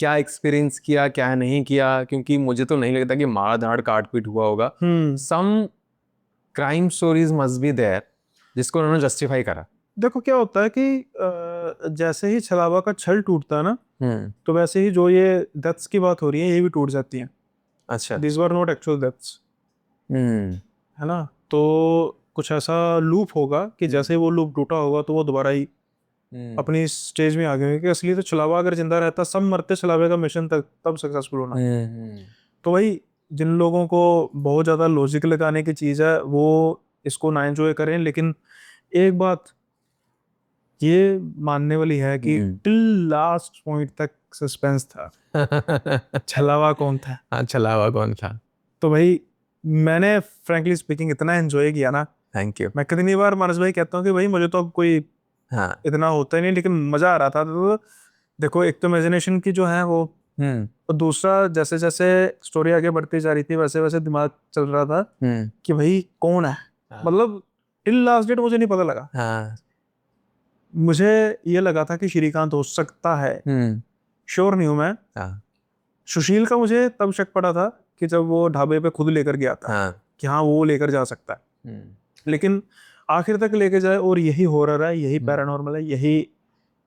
क्या एक्सपीरियंस किया क्या नहीं किया, क्योंकि मुझे तो नहीं लगता कि मार धाड़ काट पीट हुआ होगा। Some crime stories must be there जिसको उन्होंने जस्टिफाई करा। देखो क्या होता है कि जैसे ही छलावा का छल टूटता है ना, तो वैसे ही जो ये डेथ्स की बात हो रही है ये भी टूट जाती हैं। अच्छा। This were not actual deaths, है ना। तो कुछ ऐसा लूप होगा कि जैसे ही वो लूप टूटा होगा तो वो दोबारा ही अपनी स्टेज में आ गए कि असली तो छलावा अगर जिंदा रहता, सब मरते, छलावे का मिशन तक तब सक्सेसफुल होना। तो भाई जिन लोगों को बहुत ज़्यादा लॉजिक लगाने की चीज़ है वो इसको ना एंजॉय करें, लेकिन एक बात ये मानने वाली है कि टिल लास्ट पॉइंट तक सस्पेंस था, छलावा कौन था। हाँ, छलावा कौन था। तो भाई मैंने फ्रैंकली स्पीकिंग इतना एंजॉय किया ना। Thank you. मैं कितनी बार मानस भाई कहता हूँ कि भाई मुझे तो अब कोई हाँ। इतना होता ही नहीं, लेकिन मजा आ रहा था। तो देखो एक तो इमेजिनेशन की जो है वो, और दूसरा जैसे जैसे स्टोरी आगे बढ़ती जा रही थी वैसे वैसे दिमाग चल रहा था कि भाई कौन है। मतलब टिल लास्ट डेट मुझे नहीं पता लगा। हाँ। मुझे ये लगा था कि श्रीकांत हो सकता है, श्योर नहीं हूं मैं। हाँ। सुशील का मुझे तब शक पड़ा था कि जब वो ढाबे पे खुद लेकर गया था, हाँ। कि हाँ वो लेकर जा सकता है, लेकिन आखिर तक लेके जाए और यही हॉरर है, यही पैरानॉर्मल है, यही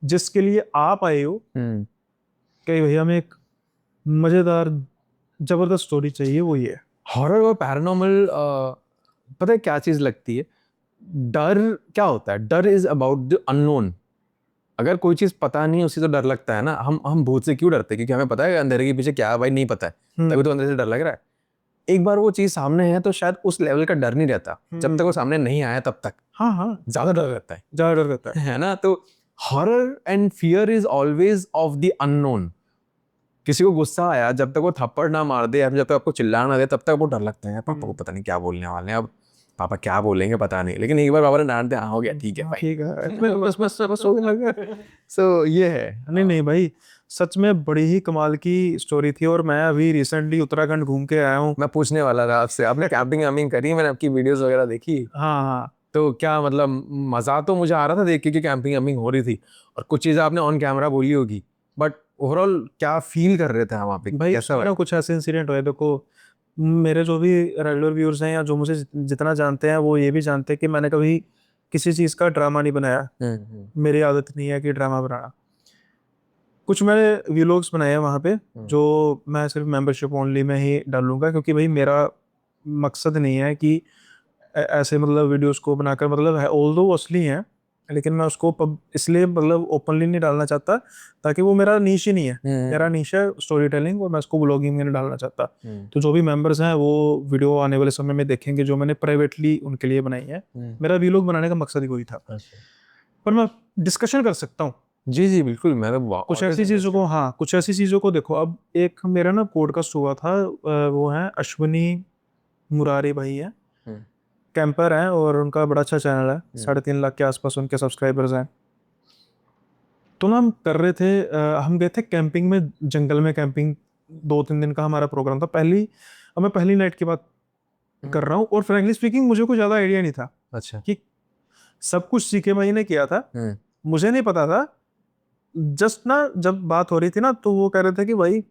जिसके लिए आप आए हो कि भैया हमें एक मजेदार जबरदस्त स्टोरी चाहिए, वो ये हॉरर और पैरानॉर्मल। पता है क्या चीज लगती है, डर क्या होता है, डर इज अबाउट द अननोन। अगर कोई चीज पता नहीं है उसी तो डर लगता है ना। हम भूत से क्यों डरते हैं, क्योंकि हमें पता है अंधेरे के पीछे क्या है, भाई नहीं पता है, तभी तो अंदर से डर लग रहा है। एक बार वो चीज सामने है तो शायद उस लेवल का डर नहीं रहता, जब तक वो सामने नहीं आया तब तक हाँ हाँ ज्यादा डर रहता है, ज्यादा डर रहता है ना। तो horror and fear is always of the unknown. किसी को गुस्सा आया, जब तक वो थप्पड़ ना मार दे या जब तक आपको चिल्लाना ना दे, तब तक वो डर लगता है, पापा को पता नहीं क्या बोलने वाले हैं, अब पापा क्या बोलेंगे पता नहीं। लेकिन एक बार पापा ने डांट दिया, हाँ हो गया, ठीक है भाई, ठीक है। बस बस बस होने लगा। सो ये है। नहीं नहीं भाई, सच में बड़ी ही कमाल की स्टोरी थी। और मैं अभी रिसेंटली उत्तराखंड घूम के आया हूँ। मैं पूछने वाला था आपसे, आपने कैंपिंग वैम्पिंग करी? मैंने आपकी वीडियोस वगैरह देखी। हाँ हाँ। तो क्या मतलब मजा तो मुझे आ रहा था देख के कि कैंपिंग वैम्पिंग हो रही थी, और कुछ चीजें आपने ऑन कैमरा बोली होगी, बट ओवरऑल क्या फील कर रहे थे वहाँ पे, भाई कैसा ना कुछ ऐसे इंसिडेंट हुए, देखो मेरे जो भी रेगुलर व्यूअर्स हैं या जो मुझे जितना जानते हैं वो ये भी जानते हैं कि मैंने कभी किसी चीज़ का ड्रामा नहीं बनाया। मेरी आदत नहीं है कि ड्रामा बनाना। कुछ मैंने व्लॉग्स बनाए हैं वहाँ पे, जो मैं सिर्फ मेंबरशिप ओनली में ही डालूंगा, क्योंकि भाई मेरा मकसद नहीं है कि ऐसे मतलब वीडियोस को बनाकर मतलब है ऑल्दो वो असली हैं, लेकिन मैं उसको इसलिए मतलब ओपनली नहीं डालना चाहता, ताकि वो मेरा नीश ही नहीं है। मेरा नीश है स्टोरी टेलिंग, और मैं उसको ब्लॉगिंग में नहीं डालना चाहता। तो जो भी मेंबर्स हैं वो वीडियो आने वाले समय में देखेंगे जो मैंने प्राइवेटली उनके लिए बनाई है। मेरा व्लॉग बनाने का मकसद ही वही था। पर मैं डिस्कशन कर सकता हूँ जी जी बिल्कुल, मैं तो कुछ ऐसी चीज़ों को। हाँ, कुछ ऐसी चीज़ों को देखो। अब एक मेरा ना पॉडकास्ट हुआ था, वो है अश्विनी मुरारी भाई है, कैंपर हैं, और उनका बड़ा अच्छा चैनल है, 3.5 लाख के आसपास उनके सब्सक्राइबर्स हैं। तो ना हम कर रहे थे, हम गए थे कैंपिंग में, जंगल में कैंपिंग। 2-3 दिन का हमारा प्रोग्राम था। अब मैं पहली नाइट की बात कर रहा हूँ, और फ्रैंकली स्पीकिंग मुझे कुछ ज़्यादा आइडिया नहीं था अच्छा कि सब कुछ सीके भाई ने किया था। मुझे नहीं पता था। जस्ट ना जब बात हो रही थी ना, तो वो कह रहे थे कि भाई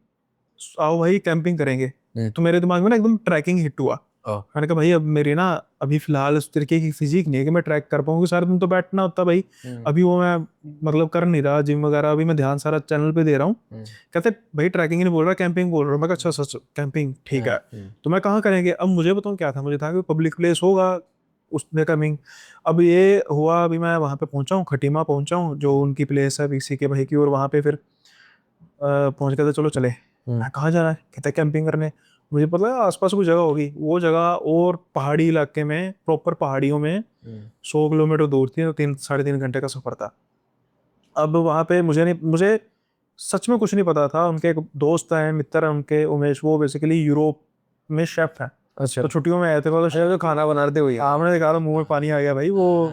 आओ भाई कैंपिंग करेंगे। तो मेरे दिमाग में ना एकदम ट्रैकिंग हिट हुआ। मैंने कहा भाई अब मेरी ना अभी फिलहाल उस तरीके की फिजिक नहीं है कि मैं ट्रैक कर पाऊंगी, सारा दिन तो बैठना होता भाई। अभी वो मैं मतलब कर नहीं रहा जिम वगैरह, अभी मैं ध्यान सारा चैनल पे दे रहा हूँ। कहते भाई ट्रैकिंग नहीं बोल रहा, कैंपिंग बोल रहा हूँ। मैं कहा अच्छा सच कैंपिंग ठीक है। तो मैं कहाँ करेंगे? अब मुझे बताऊँ क्या था, मुझे था कि पब्लिक प्लेस होगा उसमें कैंपिंग। अब ये हुआ, अभी मैं वहाँ पे पहुंचा हूँ, खटीमा पहुंचा हूँ, जो उनकी प्लेस है बीसी के भाई की, और वहाँ पे फिर पहुंच गए थे। चलो चले। मैं कहाँ जाना है? कहते कैंपिंग करने। मुझे पता है आसपास कोई जगह होगी, वो जगह और पहाड़ी इलाके में, प्रॉपर पहाड़ियों में 100 किलोमीटर दूर थी, तो 3-3.5 घंटे का सफर था। अब वहाँ पे मुझे सच में कुछ नहीं पता था। उनके एक दोस्त हैं, मित्र हैं उनके, उमेश, वो बेसिकली यूरोप में शेफ है। अच्छा तो छुट्टियों में आए थे, अच्छा, जो खाना बना रहे हुई हमने देखा तो मुंह में पानी आ गया भाई। वो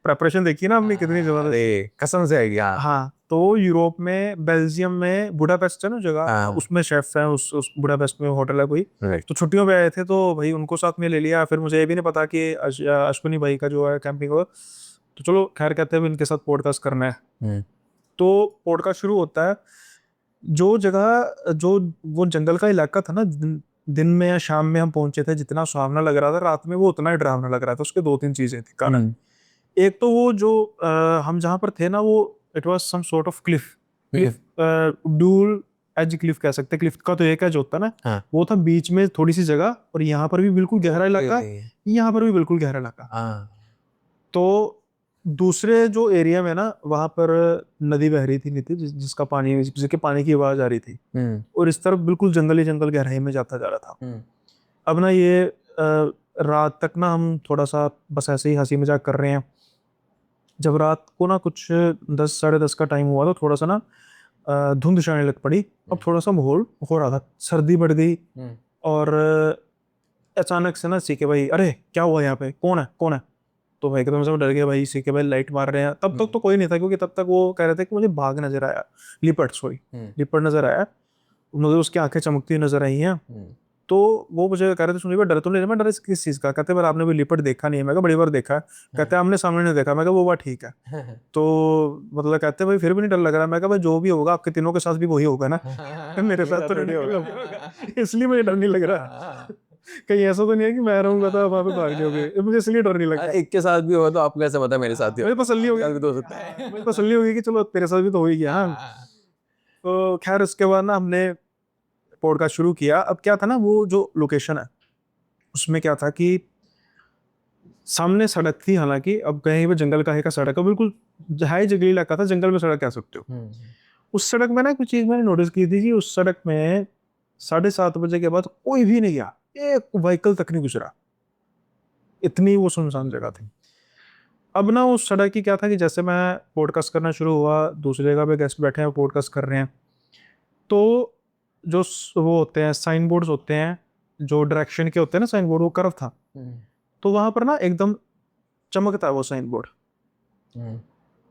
प्रेपरेशन देखी ना हमने कितनी जबरदस्त। अरे कसम से आएगी हाँ हाँ, तो यूरोप में बेल्जियम में बुडापेस्ट है ना जगह, हाँ। उसमें शेफ है, उस बुडापेस्ट में होटल है कोई। राइट तो छुट्टियों पे आए थे, तो भाई उनको साथ में ले लिया। फिर मुझे ये भी नहीं पता कि अश्विनी भाई का जो है कैंपिंग हो। तो चलो खैर, कहते हैं इनके साथ पॉडकास्ट करना है। तो पॉडकास्ट शुरू होता है। जो जगह, जो वो जंगल का इलाका था ना, दिन में या शाम में हम पहुंचे थे, जितना सुहावना लग रहा था, रात में वो उतना ही डरावना लग रहा था। उसके 2-3 चीजें थी कारण। एक तो वो जो हम जहाँ पर थे ना, वो it was some sort of cliff, dual edge cliff कह सकते हैं। क्लिफ का तो एक एज होता है ना, हाँ वो था बीच में थोड़ी सी जगह, और यहाँ पर भी बिल्कुल गहरा इलाका, यहाँ पर भी बिल्कुल गहरा इलाका। हाँ तो दूसरे जो एरिया में ना, वहां पर नदी बह रही थी नीति, जिसका पानी, जिसके पानी की आवाज आ रही थी, और इस तरफ बिल्कुल जंगल ही जंगल गहराई में जाता जा रहा था। अब ना ये रात तक ना हम थोड़ा सा बस ऐसे ही हंसी मजाक कर रहे हैं। जब रात को ना कुछ 10, 10:30 का टाइम हुआ, तो थोड़ा सा ना धुंध छाने लग पड़ी। अब थोड़ा सा माहौल हो रहा था, सर्दी बढ़ गई। और अचानक से ना सीके भाई, अरे क्या हुआ यहाँ पे, कौन है कौन है? तो भाई एकदम से मैं डर गया भाई, सीके भाई लाइट मार रहे हैं। तब तक तो कोई नहीं था, क्योंकि तब तक वो कह रहे थे कि मुझे भाग नजर आया, लिपट सॉरी लिपट नजर आया, मुझे उसकी आंखें चमकती हुई नजर आई हैं। तो वो मुझे कह रहे थे, सुनिए भाई डर तो नहीं रहे? मैं डर किस चीज़ का? कहते भाई आपने भी लिपट देखा नहीं है? मैं कहा बड़ी बार देखा है। कहते आमने सामने नहीं देखा। मैं कहा वो बात ठीक है। तो मतलब कहते भाई फिर भी नहीं डर लग रहा? मैं कहा भाई जो भी होगा आपके तीनों के साथ भी वही होगा ना। मेरे साथ तो नहीं होगा, इसलिए मुझे डर नहीं लग रहा। कहीं ऐसा तो नहीं है कि मैं रहूंगा तो वहां पे भाग जाओगे, मुझे इसलिए डर नहीं लगता। एक के साथ भी हो तो आपको कैसे पता मेरे साथ ही मुझे तसल्ली हो आपके साथ गई, भी तो हो सकता है। मुझे तसल्ली हो गई कि चलो तेरे साथ भी तो हो ही गया। हाँ। तो खैर उसके बाद ना हमने पॉडकास्ट शुरू किया। अब क्या था ना, वो जो लोकेशन है उसमें क्या था कि सामने सड़क थी, हालांकि अब कहीं पे जंगल का है का सड़क है, बिल्कुल हाई जंगली इलाका था, जंगल में सड़क कह सकते हो। उस सड़क में ना कुछ चीज मैंने नोटिस की थी कि उस सड़क में 7:30 बजे के बाद कोई भी नहीं गया, एक व्हीकल तक नहीं गुजरा, इतनी वो सुनसान जगह थी। अब ना उस सड़क की क्या था कि जैसे मैं पॉडकास्ट करना शुरू हुआ, दूसरी जगह पे गेस्ट बैठे हैं पॉडकास्ट कर रहे हैं, तो जो वो होते हैं साइन बोर्ड्स होते हैं, जो डायरेक्शन के होते हैं ना साइन बोर्ड, वो कर्व था। तो वहां पर ना एकदम चमकता है वो साइन बोर्ड।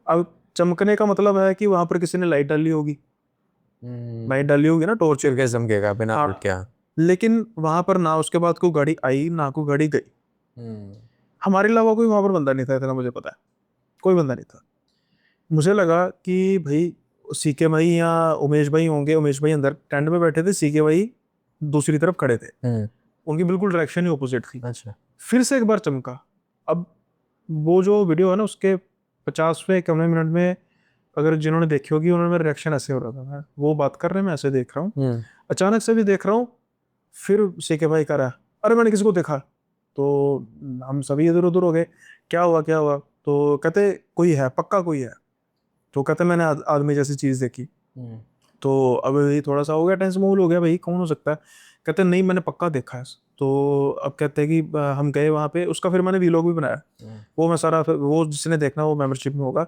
अब चमकने का मतलब है कि वहां पर किसी ने लाइट डाली होगी, लाइट डाली होगी ना, टॉर्च। फिर कैसे चमकेगा बिना हाँ। लाइट क्या? लेकिन वहां पर ना उसके बाद कोई गाड़ी आई ना कोई गाड़ी गई। हमारे अलावा कोई वहां पर बंदा नहीं था, इतना मुझे पता है, कोई बंदा नहीं था। मुझे लगा कि भाई सीके भाई या उमेश भाई होंगे। उमेश भाई अंदर टेंट में बैठे थे, सीके भाई दूसरी तरफ खड़े थे, उनकी बिल्कुल डायरेक्शन ही ऑपोजिट थी। अच्छा फिर से एक बार चमका। अब वो जो वीडियो है ना, उसके 50वें 51वें मिनट में अगर जिन्होंने देखी होगी उन्होंने मेरा रिएक्शन ऐसे हो रहा था, मैं वो बात कर रहे हैं मैं ऐसे देख रहा हूँ, अचानक से भी देख रहा हूँ, फिर सीके भाई करा, अरे मैंने किसी को देखा। तो हम सभी इधर उधर हो गए, क्या हुआ क्या हुआ, तो कहते कोई है पक्का कोई है। तो कहते मैंने आदमी जैसी चीज देखी। तो अब ये थोड़ा सा हो गया टेंस माहौल हो गया, भाई कौन हो सकता है। कहते नहीं मैंने पक्का देखा है। तो अब कहते हैं कि हम गए वहाँ पे, उसका फिर मैंने वीलॉग भी बनाया, वो मैं सारा वो जिसने देखना वो मेंबरशिप में होगा।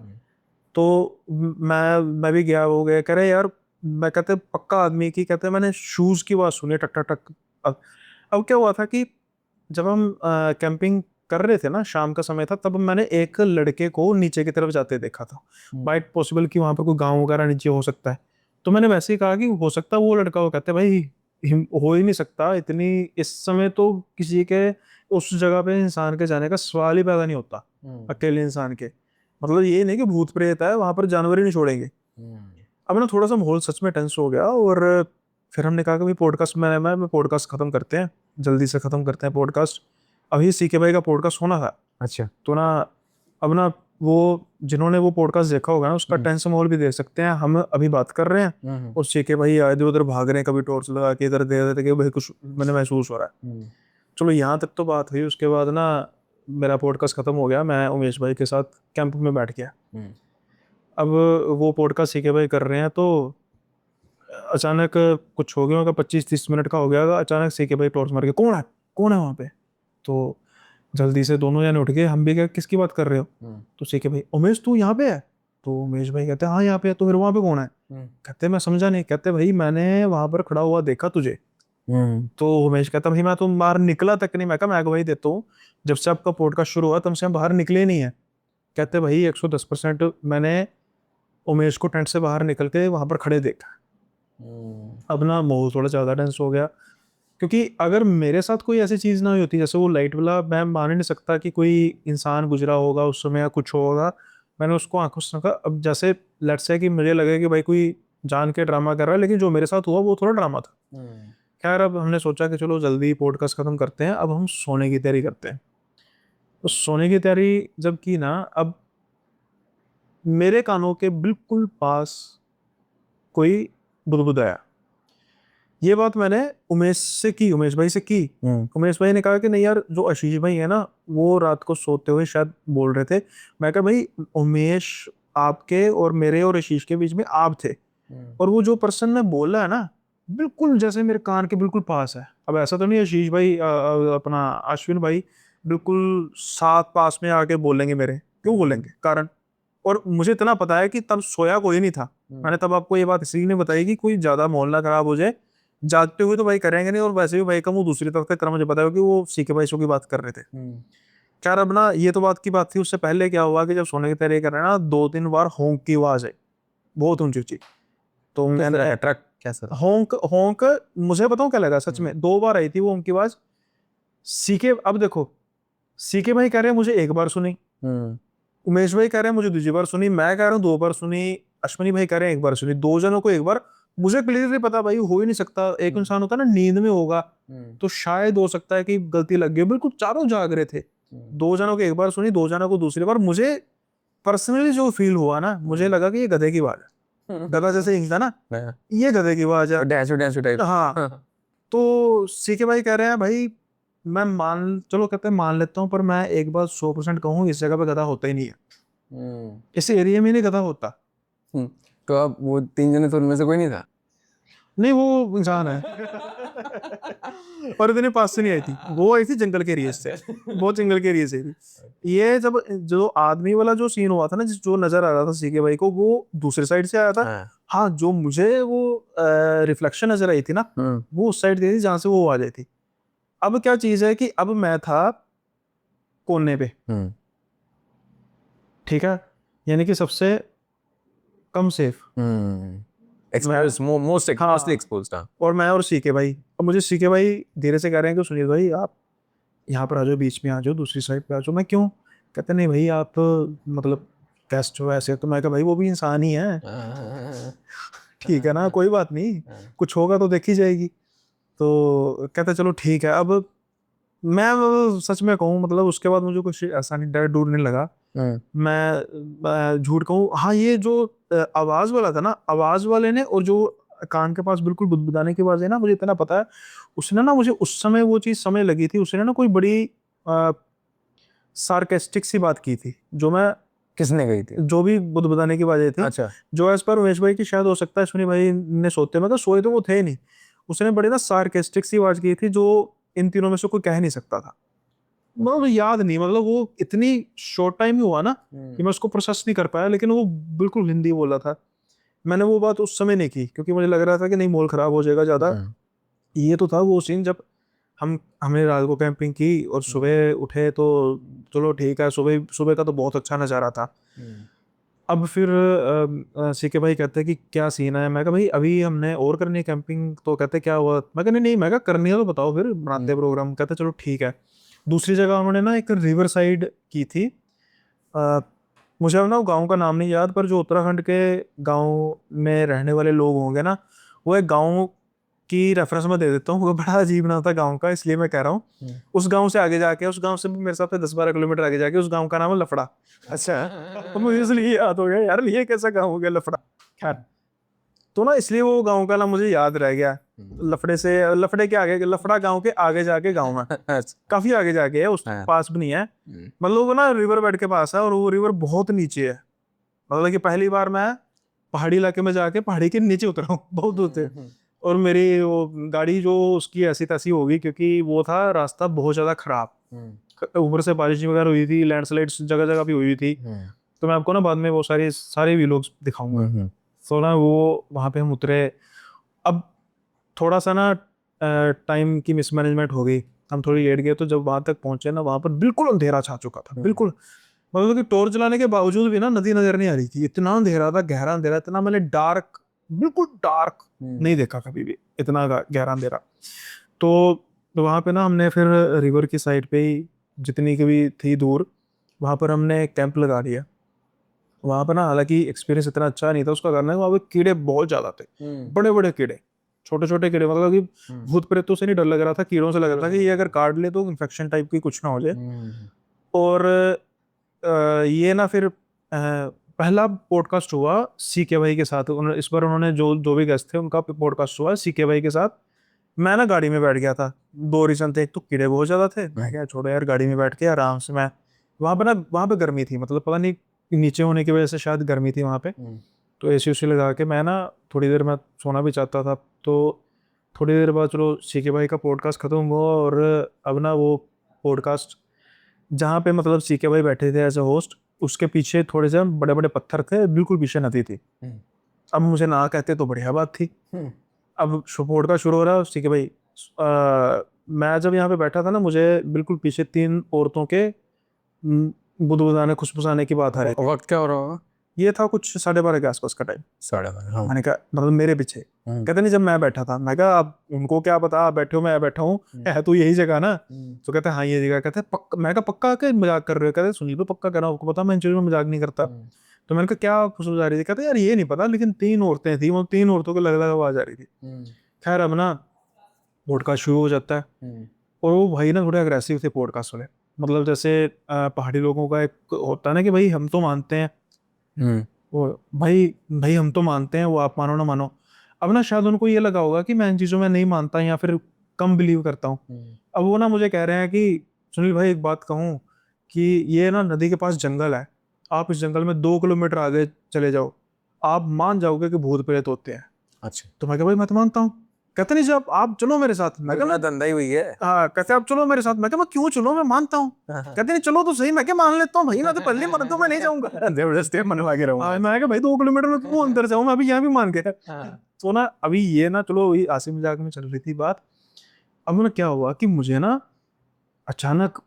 तो मैं भी गया, वो गया, कह रहे यार, मैं कहते पक्का आदमी की, कहते मैंने शूज की आवाज सुनी टक टक टक। अब क्या हुआ था कि जब हम कैंपिंग कर रहे थे ना, शाम का समय था, तब मैंने एक लड़के को नीचे की तरफ जाते देखा था। बाइट पॉसिबल कि वहां पर कोई गांव वगैरह नीचे हो सकता है। तो मैंने वैसे ही कहा कि हो सकता है वो लड़का हो। कहते भाई हो ही नहीं सकता, इतनी इस समय तो किसी के उस जगह पे इंसान के जाने का सवाल ही पैदा नहीं होता अकेले इंसान के। मतलब ये नहीं कि भूत प्रेत है वहां पर, जानवर ही नहीं छोड़ेंगे। अब ना थोड़ा सा माहौल सच में टेंस हो गया, और फिर हमने कहा कि भाई पॉडकास्ट मैं पॉडकास्ट खत्म करते हैं, जल्दी से खत्म करते हैं पॉडकास्ट। अभी सीके भाई का पॉडकास्ट होना था। अच्छा। तो ना अब ना वो जिन्होंने वो पॉडकास्ट देखा होगा ना, उसका टेंस माहौल भी देख सकते हैं। हम अभी बात कर रहे हैं और सीके भाई इधर उधर भाग रहे हैं, कभी टॉर्च लगा के इधर दे रहे थे कि भाई कुछ मैंने महसूस हो रहा है। चलो यहाँ तक तो बात हुई, उसके बाद ना मेरा पॉडकास्ट खत्म हो गया, मैं उमेश भाई के साथ कैंप में बैठ गया। अब वो पॉडकास्ट सीके भाई कर रहे हैं, तो अचानक कुछ हो गया होगा, 25-30 मिनट का हो गया होगा, अचानक सीके भाई टॉर्च मार के कौन है वहाँ पे। तो जल्दी से दोनों जने उठ गए, हम भी क्या किसकी बात कर रहे हो। तो सीके भाई उमेश तू यहाँ पे है। तो उमेश भाई कहते हैं हाँ यहाँ पे है। तो फिर वहाँ पे कौन है। कहते मैं समझा नहीं। कहते भाई मैंने वहां पर खड़ा हुआ देखा तुझे। तो उमेश कहता भाई मैं तो बाहर निकला तक नहीं। मैं कहा मैं गवाही देता हूँ, जब से आपका पॉडकास्ट शुरू हुआ तब से हम बाहर निकले नहीं है। कहते भाई 110% मैंने उमेश को टेंट से बाहर निकल के वहां पर खड़े देखा। अब ना माहौल थोड़ा ज्यादा टेंस हो गया, क्योंकि अगर मेरे साथ कोई ऐसी चीज ना हुई होती, जैसे वो लाइट वाला, मैं मान ही नहीं सकता कि कोई इंसान गुजरा होगा उस समय या कुछ होगा। मैंने उसको आंखों से देखा। अब जैसे लेट्स से कि मुझे लगे कि भाई कोई जान के ड्रामा कर रहा है, लेकिन जो मेरे साथ हुआ वो थोड़ा ड्रामा था। खैर अब हमने सोचा कि चलो जल्दी पॉडकास्ट खत्म करते हैं, अब हम सोने की तैयारी करते हैं। तो सोने की तैयारी जब की ना, अब मेरे कानों के बिल्कुल पास कोई बुदबुदाया। ये बात मैंने उमेश भाई से की। उमेश भाई ने कहा कि नहीं यार, जो आशीष भाई है ना, वो रात को सोते हुए शायद बोल रहे थे। मैं कहा भाई उमेश आपके और मेरे और आशीष के बीच में आप थे, और वो जो पर्सन ने बोला है ना, बिल्कुल जैसे मेरे कान के बिल्कुल पास है। अब ऐसा तो नहीं आशीष भाई अपना अश्विन भाई बिल्कुल साथ पास में आके बोलेंगे मेरे, क्यों बोलेंगे, कारण। और मुझे इतना पता है कि तब सोया कोई नहीं था। मैंने तब आपको ये बात इसलिए नहीं बताई कि कोई ज्यादा माहौल ना खराब हो जाए। जागते हुए तो भाई करेंगे नहीं, और वैसे भी भाई का मुंह दूसरी तरफ था, मुझे पता है कि वो सीके भाई शो की बात कर रहे थे। खैर अब ना ये तो बात की बात थी। उससे पहले क्या हुआ कि जब सोने की तैयारी कर रहे हैं ना, 2-3 बार होंक की आवाज आई, बहुत ऊंची ऊंची। तो मैंने ट्रक कैसा। होंक होंक मुझे बताऊं क्या लगा, सच में 2 बार आई थी वो होंक की आवाज। सीके अब देखो, सीके भाई कह रहे हैं मुझे 1 बार सुनी, उमेश भाई कह रहे हैं मुझे दूसरी बार सुनी, मैं कह रहा हूँ 2 बार सुनी, अश्वनी भाई कह रहे हैं 1 बार सुनी, दो जनों को 1 बार। मुझे क्लियरली पता भाई हो ही नहीं सकता। एक इंसान होता है ना नींद में होगा, तो शायद हो सकता है कि गलती लग गई। बिल्कुल चारों जाग रहे थे, 2 जनों को 1 बार सुनी, 2 जनों को दूसरी बार। मुझे पर्सनली जो फील हुआ ना, मुझे लगा कि ये गधे की आवाज है। गधा जैसे हिंगता ना, ये गधे की आवाज है। डैंसू टाइप। हाँ। तो सीके भाई कह रहे हैं भाई मैं मान, चलो कहते हैं मान लेता हूँ, पर मैं एक बार 100% कहूँ, इस जगह पे गधा होता ही नहीं है, इस एरिया में नहीं गधा होता। तो अब वो 3 जने तो उनमें से कोई नहीं था। नहीं वो इंसान है। और इतने पास से नहीं आई थी, वो आई थी जंगल के एरिया से, बहुत जंगल के एरिया से थी। ये जब जो आदमी वाला जो सीन हुआ था ना, जो नजर आ रहा था सीके भाई को, वो दूसरे साइड से आया था। हाँ, जो मुझे वो रिफ्लेक्शन नजर आई थी ना, वो उस साइड थी जहां से वो आ जाती थी। अब क्या चीज है कि अब मैं था कोने पे, ठीक है, यानी कि सबसे कम सेफ। एक्सपोज, मोस्ट हाँ, मोस्टली एक्सपोज्ड। और मैं और सीके भाई। अब मुझे सीके भाई धीरे से कह रहे हैं कि सुनील भाई आप यहाँ पर आ जाओ, बीच में आ जाओ, दूसरी साइड पे आ जाओ। मैं क्यों। कहते नहीं भाई आप मतलब गेस्ट हो ऐसे। तो मैं कहा भाई वो भी इंसान ही है। ठीक है ना, कोई बात नहीं, कुछ होगा तो देखी जाएगी। तो कहते चलो ठीक है। अब मैं सच में कहूँ, मतलब उसके बाद मुझे कुछ ऐसा नहीं, डर डूर नहीं लगा। मैं झूठ कहूँ, हाँ ये जो आवाज़ वाला था ना, आवाज़ वाले ने और जो कान के पास बिल्कुल बुदबुदाने की आवाज़ है ना, मुझे इतना पता है, उसने ना मुझे उस समय वो चीज़ समय लगी थी, उसने ना कोई बड़ी सार्केस्टिक सी बात की थी, जो मैं किसने गई थी? जो भी बुदबुदाने की आवाज़ें थी, अच्छा। जो एज़ पर उमेश भाई की शायद हो सकता है सुनी भाई ने सोते में, तो सोए तो वो थे नहीं। उसने बड़ी ना सार्केस्टिक सी आवाज़ की थी, जो इन तीनों में से कोई कह नहीं सकता था। मतलब याद नहीं, मतलब वो इतनी शॉर्ट टाइम ही हुआ ना कि मैं उसको प्रोसेस नहीं कर पाया, लेकिन वो बिल्कुल हिंदी बोल रहा था। मैंने वो बात उस समय नहीं की क्योंकि मुझे लग रहा था कि नहीं माहौल खराब हो जाएगा ज़्यादा। ये तो था वो सीन जब हमने रात को कैंपिंग की और सुबह उठे तो चलो ठीक है, सुबह सुबह का तो बहुत अच्छा नज़ारा था। अब फिर सीके भाई कहते हैं कि क्या सीन है, मैं कहा भाई अभी हमने और करनी है कैंपिंग, तो कहते क्या हुआ, मैं कहा नहीं, मैं कहा करनी है तो बताओ फिर बनाते हैं प्रोग्राम, कहते चलो ठीक है। दूसरी जगह उन्होंने ना एक रिवर साइड की थी, अ, मुझे अब ना वो गाँव का नाम नहीं याद, पर जो उत्तराखंड के गाँव में रहने वाले लोग होंगे ना, वो एक गाँव की रेफरेंस मैं दे देता हूँ, वो बड़ा अजीब नाम था गाँव का, इसलिए मैं कह रहा हूँ। उस गाँव से आगे जाके, उस गाँव से भी मेरे हिसाब से 10-12 किलोमीटर आगे जाके उस गाँव का नाम है लफड़ा। अच्छा। तो मुझे इसलिए याद हो गया यार, ये कैसा गाँव हो गया लफड़ा। खैर, तो ना इसलिए वो गाँव का नाम मुझे याद रह गया। लफड़े से, लफड़े के आगे, लफड़ा गाँव के आगे जाके गाँव है, अच्छा। काफी आगे जाके है, उस हाँ। पास भी नहीं है। मतलब वो ना रिवर बेड के पास है और वो रिवर बहुत नीचे है। मतलब कि पहली बार मैं पहाड़ी इलाके में जाके पहाड़ी के नीचे उतरा हूँ बहुत दूर से। और मेरी वो गाड़ी जो उसकी ऐसी तैसी होगी, क्योंकि वो था रास्ता बहुत ज्यादा खराब, ऊपर से बारिश वगैरह हुई थी, लैंडस्लाइड्स जगह जगह भी हुई थी। तो मैं आपको ना बाद में वो सारे व्लॉग्स दिखाऊंगा। तो ना वो वहाँ पे हम उतरे। अब थोड़ा सा ना टाइम की मिसमैनेजमेंट हो गई, हम थोड़ी लेट गए, तो जब वहां तक पहुंचे ना, वहां पर बिल्कुल अंधेरा छा चुका था, बिल्कुल। मतलब कि टॉर्च जलाने के बावजूद भी ना नदी नजर नहीं आ रही थी, इतना अंधेरा था, गहरा अंधेरा, इतना मैंने डार्क, बिल्कुल डार्क नहीं देखा कभी भी, इतना गहरा अंधेरा। तो वहां पे ना हमने फिर रिवर की साइड पे ही, जितनी की भी थी दूर, वहां पर हमने कैंप लगा लिया। वहां पर ना हालांकि एक्सपीरियंस इतना अच्छा नहीं था उसका करने का, वहां पे कीड़े बहुत ज्यादा थे, बड़े बड़े कीड़े, छोटे छोटे कीड़े, मतलब कि भूत प्रेतों से नहीं डर लग रहा था, कीड़ों से लग रहा था कि ये अगर काट ले तो इन्फेक्शन टाइप की कुछ ना हो जाए। और ये ना फिर पहला पॉडकास्ट हुआ सीके भाई के साथ, इस बार उन्होंने जो जो भी गेस्ट थे उनका पॉडकास्ट हुआ सीके भाई के साथ। मैं ना गाड़ी में बैठ गया था, दो रीजन थे, एक तो कीड़े बहुत ज्यादा थे, मैं क्या छोड़ो यार, गाड़ी में बैठ के आराम से मैं, वहां पे गर्मी थी, मतलब पता नहीं नीचे होने की वजह से शायद गर्मी थी वहां पे। तो एसी उसी लगा के मैं ना थोड़ी देर मैं सोना भी चाहता था, तो थोड़ी देर बाद चलो सीके भाई का पॉडकास्ट खत्म हुआ, और अब ना वो पॉडकास्ट जहाँ पे मतलब सीके भाई बैठे थे एज अ होस्ट, उसके पीछे थोड़े से बड़े बड़े पत्थर थे, बिल्कुल पीछे नदी थी। अब मुझे ना कहते तो बढ़िया बात थी। अब पॉडकास्ट शुरू हो रहा है, सीके भाई, मैं जब यहाँ पे बैठा था ना, मुझे बिल्कुल पीछे तीन औरतों के बुदबुदाने खुशबुसाने की बात आ रही थी। वक्त क्या हो रहा होगा? ये था कुछ 12:30 के आसपास का टाइम। 12:30, हाँ। मैंने कहा मतलब मेरे पीछे, कहते नहीं जब मैं बैठा था, मैं कहा अब उनको क्या पता, आप बैठे हो मैं बैठा हूँ, है तो यही जगह ना। तो कहते हाँ ये जगह, कहते पक्का, मैं कहा पक्का के मजाक कर रहे हो, कहते सुनील तो पक्का कर रहा हूँ, आपको पता मैं इन चीजों में मजाक नहीं करता। तो मैंने कहा क्या खुशबू आ रही थी, कहते यार ये नहीं पता, लेकिन तीन औरतें थी, वो तीन औरतों को अलग अलग आवाज आ रही थी। खैर अब ना पॉडकास्ट शुरू हो जाता है, और वो भाई ना थोड़े अग्रेसिव थे पॉडकास्ट वाले, मतलब जैसे पहाड़ी लोगों का एक होता है ना कि भाई हम तो मानते हैं, वो भाई भाई हम तो मानते हैं, वो आप मानो ना मानो। अब ना शायद उनको ये लगा होगा कि मैं इन चीज़ों में नहीं मानता या फिर कम बिलीव करता हूँ। अब वो ना मुझे कह रहे हैं कि सुनील भाई एक बात कहूँ, कि ये ना नदी के पास जंगल है, आप इस जंगल में 2 किलोमीटर आगे चले जाओ, आप मान जाओगे कि भूत प्रेत होते हैं। अच्छा। तो मैं कहा भाई मैं तो मानता हूँ। कहते नहीं जब आप चलो मेरे साथ, मैं कहा धंधा ही हुई है। हाँ, कहते आप चलो मेरे साथ, मैं कहा मैं क्यों चलो, मैं मानता हूँ। कहते नहीं चलो तो सही, मैं क्या मान लेता हूँ भाई, मैं तो पहले मान तो मैं नहीं जाऊंगा। जबरदस्ती मनवा के रहूंगा। हाँ, मैं कहा भाई 2 किलोमीटर में क्यों अंदर जाऊँ, मैं अभी यहाँ भी मान गया। तो ना अभी ये ना चलो वही हंसी मजाक में चल रही थी बात। अब ना क्या हुआ कि मुझे ना अचानक